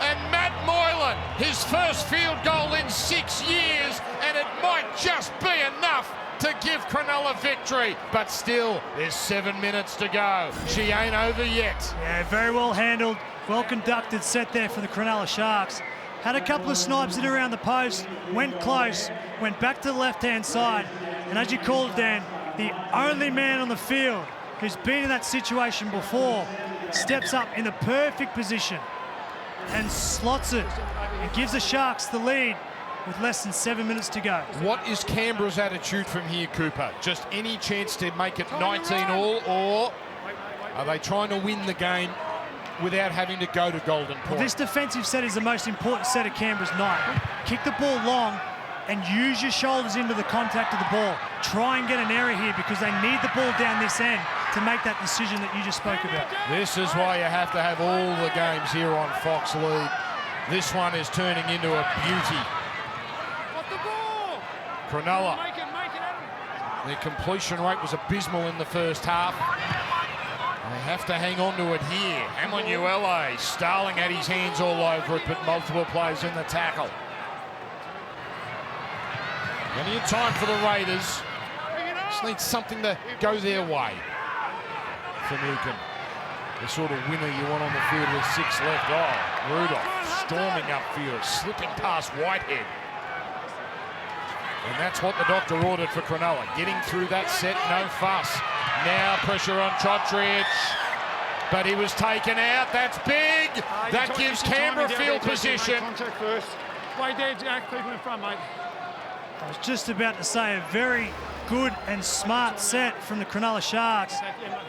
And Matt Moylan, his first field goal in 6 years, and it might just be enough to give Cronulla victory. But still, there's 7 minutes to go. She ain't over yet. Yeah, very well handled, well conducted set there for the Cronulla Sharks. Had a couple of snipes in around the post, went close, went back to the left-hand side, and as you called it, Dan, the only man on the field who's been in that situation before steps up in the perfect position and slots it and gives the Sharks the lead with less than 7 minutes to go. What is Canberra's attitude from here, Cooper? Just any chance to make it 19 all, or are they trying to win the game without having to go to golden point? Well, this defensive set is the most important set of Canberra's night. Kick the ball long and use your shoulders into the contact of the ball. Try and get an error here because they need the ball down this end to make that decision that you just spoke about. This is why you have to have all the games here on Fox League. This one is turning into a beauty. Cronulla, their completion rate was abysmal in the first half. They have to hang on to it here. Hamlin-Uele, Starling had his hands all over it, but multiple players in the tackle. Plenty of time for the Raiders. Just need something to go their way. Finucane, the sort of winner you want on the field with 6 left. Oh, Rudolph storming upfield, slipping past Whitehead. And that's what the doctor ordered for Cronulla. Getting through that set, no fuss. Now pressure on Chotric, but he was taken out. That's big. That gives Canberra field position. Contact first. Wait there, Jack. People in front, mate. I was just about to say a very good and smart set from the Cronulla Sharks,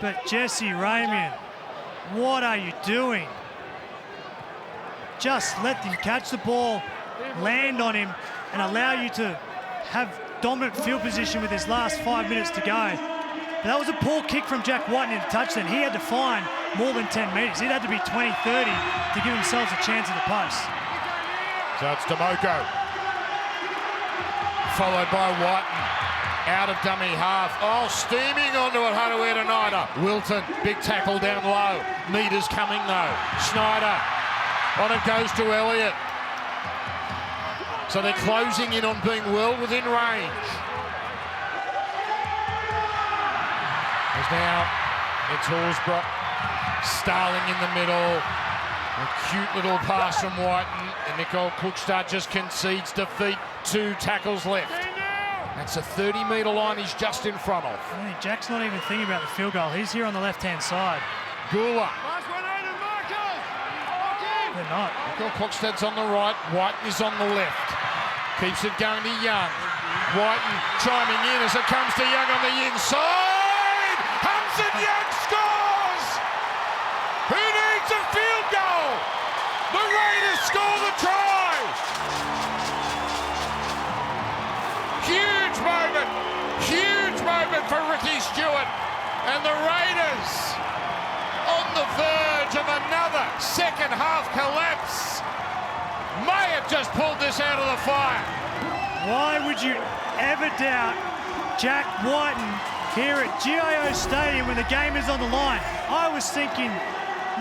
but Jesse Ramian, what are you doing? Just let him catch the ball, land on him, and allow you to have dominant field position with his last 5 minutes to go. But that was a poor kick from Jack White into touchdown. He had to find more than 10 metres. It had to be 20, 30 to give themselves a chance at the post. So it's Demoko, followed by Whiten, out of dummy half. Oh, steaming onto it, Haruera-Naida. Wilton, big tackle down low. Meters coming though. Schneider, on it goes to Elliott. So they're closing in on being well within range. As now it's Horsburgh, Starling in the middle. A cute little pass from Whiten, and Nicole Cookstad just concedes defeat. 2 tackles left. That's a 30-metre line he's just in front of. I think Jack's not even thinking about the field goal. He's here on the left-hand side. Gula. They're not. Nicole Cookstad's on the right, Whiten is on the left. Keeps it going to Young. Whiten chiming in as it comes to Young on the inside. Hudson Young scores! Who needs a field goal? The Raiders score the try! Huge moment for Ricky Stewart. And the Raiders on the verge of another second half collapse. May have just pulled this out of the fire. Why would you ever doubt Jack Whiten here at GIO Stadium when the game is on the line? I was thinking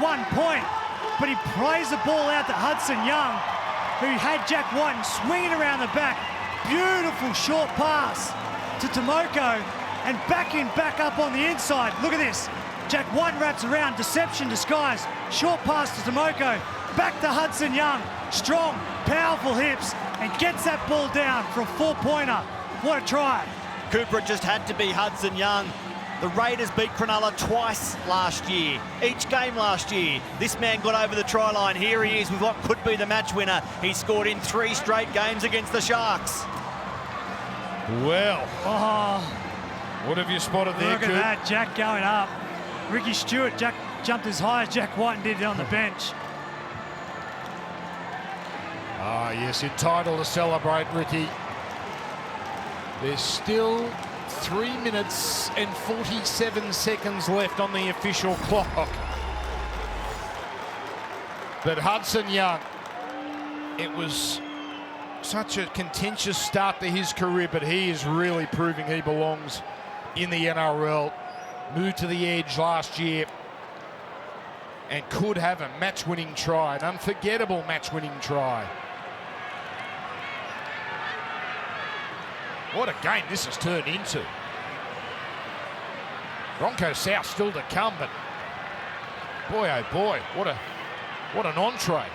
1 point, but he praised the ball out to Hudson Young, who had Jack Whiten swinging around the back. Beautiful short pass to Tomoko and back up on the inside. Look at this. Jack Whiten wraps around, deception disguised. Short pass to Tomoko, back to Hudson Young. Strong, powerful hips, and gets that ball down for a 4-pointer. What a try. Cooper, it just had to be Hudson Young. The Raiders beat Cronulla twice last year, each game last year. This man got over the try line. Here he is with what could be the match winner. He scored in 3 straight games against the Sharks. Well, Oh, what have you spotted there, look at Coop? that. Jack going up. Ricky Stewart jumped as high as Jack Whiten did on the bench. Ah, yes, entitled to celebrate, Ricky. There's still 3 minutes and 47 seconds left on the official clock. But Hudson Young, it was such a contentious start to his career, but he is really proving he belongs in the NRL. Moved to the edge last year and could have a match-winning try, an unforgettable match-winning try. What a game this has turned into. Broncos South still to come, but boy, oh boy, what an entree.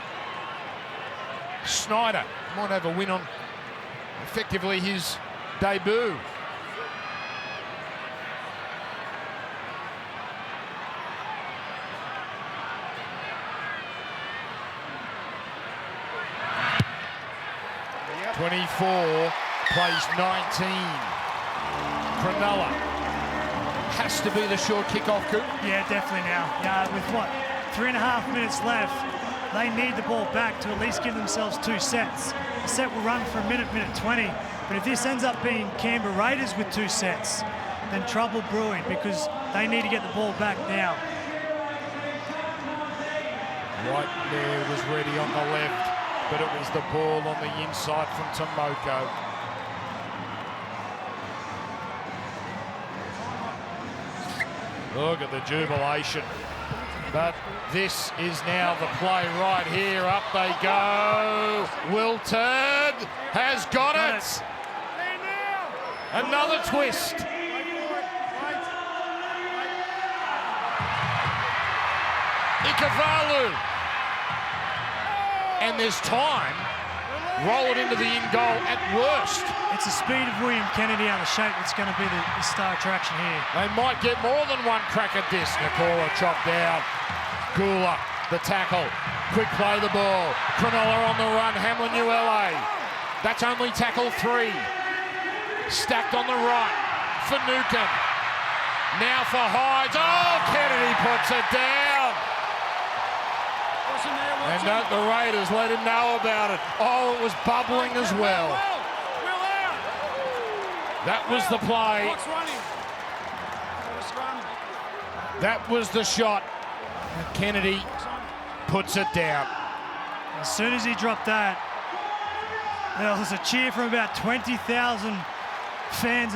Snyder might have a win on effectively his debut. '24 plays 19. Cronulla has to be the short kickoff, Coop. Yeah, definitely now. Yeah, with what, 3.5 minutes left, they need the ball back to at least give themselves 2 sets. A set will run for a minute, minute 20. But if this ends up being Canberra Raiders with 2 sets, then trouble brewing because they need to get the ball back now. Right there was ready on the left, but it was the ball on the inside from Tomoko. Look at the jubilation. But this is now the play right here. Up they go. Wilton has got it. Another twist. Ikavalu. And there's time. Roll it into the in goal at worst. It's the speed of William Kennedy on the shape that's going to be the star attraction here. They might get more than one crack at this. Nicola chopped down. Gula, the tackle. Quick play the ball. Cronulla on the run. Hamlin ULA. That's only tackle 3. Stacked on the right. Finucane. Now for Hydes. Oh, Kennedy puts it down. And don't the Raiders let him know about it. Oh, it was bubbling as well. That was the play. That was the shot. And Kennedy puts it down. As soon as he dropped that, there was a cheer from about 20,000 fans,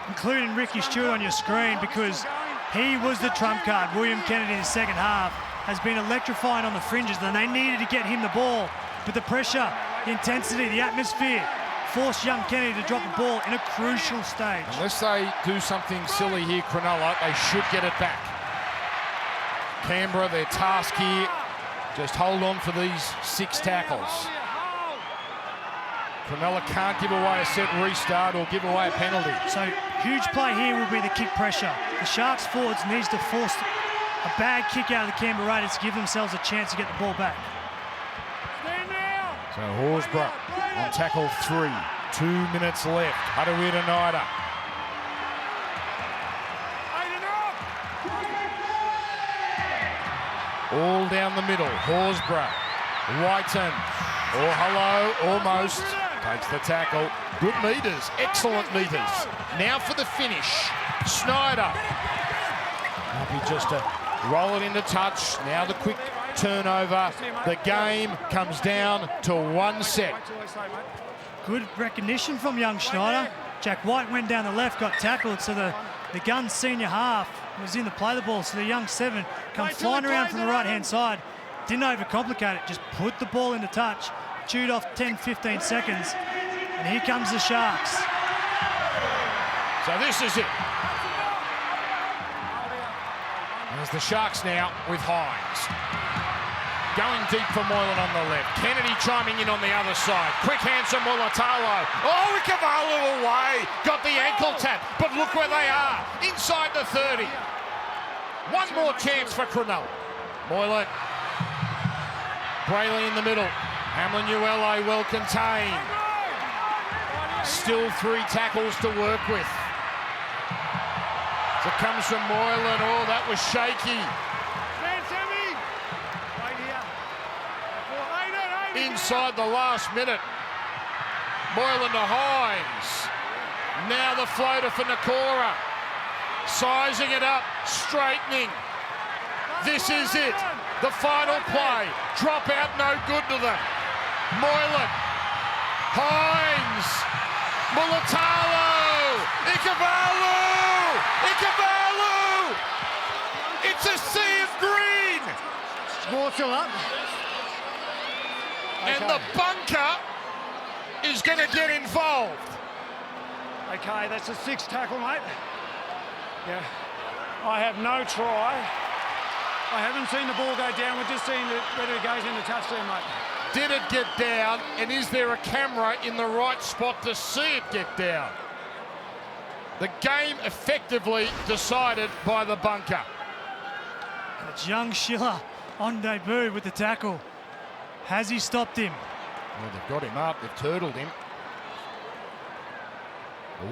including Ricky Stewart on your screen, because he was the trump card. William Kennedy in the second half has been electrifying on the fringes, and they needed to get him the ball. But the pressure, the intensity, the atmosphere forced young Kennedy to drop the ball in a crucial stage. Unless they do something silly here, Cronulla, they should get it back. Canberra, their task here, just hold on for these 6 tackles. Cronulla can't give away a set restart or give away a penalty. So huge play here will be the kick pressure. The Sharks forwards needs to force a bad kick out of the Canberra Raiders to give themselves a chance to get the ball back. So Horsburgh on tackle 3. 2 minutes left. Harawira Naida. All down the middle. Horsburgh. Whiten. Oh, hello. Almost. Takes the tackle. Good meters. Excellent meters. Now for the finish. Snyder. Happy just to roll it into touch. Now the quick turnover. The game comes down to 1 set. Good recognition from young Schneider. Jack White went down the left, got tackled, so the gun senior half was in to play the ball, so the young 7 come flying around from the right-hand side. Didn't overcomplicate it, just put the ball into touch, chewed off 10-15 seconds, and here comes the Sharks. So this is it. There's the Sharks now with Hydes. Going deep for Moylan on the left. Kennedy chiming in on the other side. Quick hands to Mulatalo. Oh, Ikavalu away. Got the ankle tap, but look where they are. Inside the 30. One more chance for Cronulla. Moylan. Brayley in the middle. Hamlin Uele well contained. Still 3 tackles to work with. So it comes from Moylan. Oh, that was shaky. Inside the last minute. Moylan to Hines. Now the floater for Nakora. Sizing it up, straightening. This is it. The final play. Drop out, no good to them. Moylan. Hines. Mulatalo. Ikavalu. Ikavalu. It's a sea of green. Score still up. And the bunker is going to get involved. Okay, that's a 6 tackle, mate. Yeah. I have no try. I haven't seen the ball go down. We're just seeing whether it goes into touchdown, mate. Did it get down? And is there a camera in the right spot to see it get down? The game effectively decided by the bunker. It's young Schiller on debut with the tackle. Has he stopped him? Well, they've got him up. They've turtled him.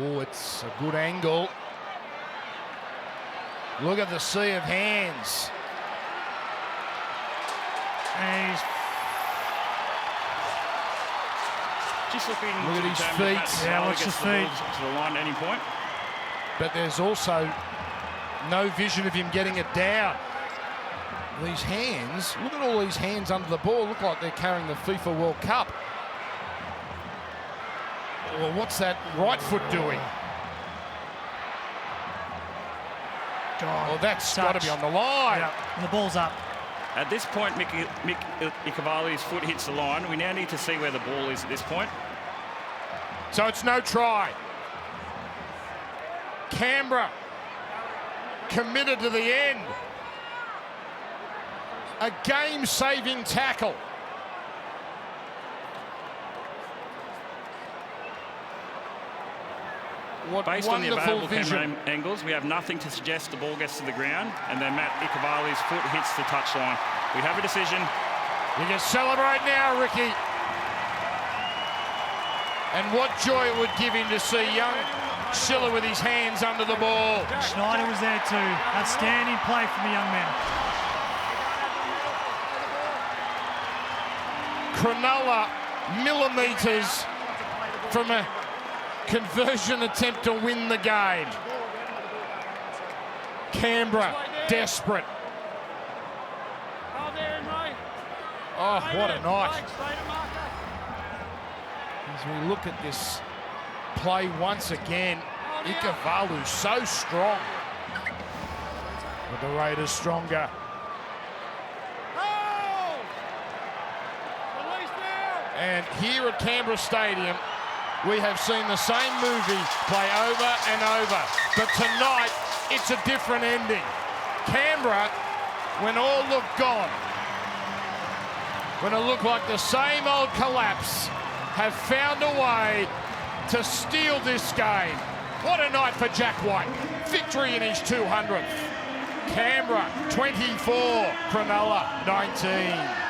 Oh, it's a good angle. Look at the sea of hands. And he's Just looking. Look at his feet. Yeah, watch the feet. To the line at any point. But there's also no vision of him getting it down. These hands, look at all these hands under the ball. Look like they're carrying the FIFA World Cup. Well, what's that right foot doing? gone. Well, that's got to be on the line. Yeah, and the ball's up. At this point, Mick Ikavalu's foot hits the line. We now need to see where the ball is at this point. So it's no try. Canberra committed to the end. A game-saving tackle. What Based on the wonderful available vision. camera angles, we have nothing to suggest the ball gets to the ground, and then Matt Ikavalu's foot hits the touchline. We have a decision. You can celebrate now, Ricky. And what joy it would give him to see young Schiller with his hands under the ball. Schneider was there too. Outstanding play from the young man. Cronulla millimetres from a conversion attempt to win the game. Canberra desperate. Oh, what a night. As we look at this play once again, Ikavalu so strong. But the Raiders stronger. And here at Canberra Stadium, we have seen the same movie play over and over. But tonight, it's a different ending. Canberra, when all looked gone, when it looked like the same old collapse, have found a way to steal this game. What a night for Jack White. Victory in his 200th. Canberra 24, Cronulla 19.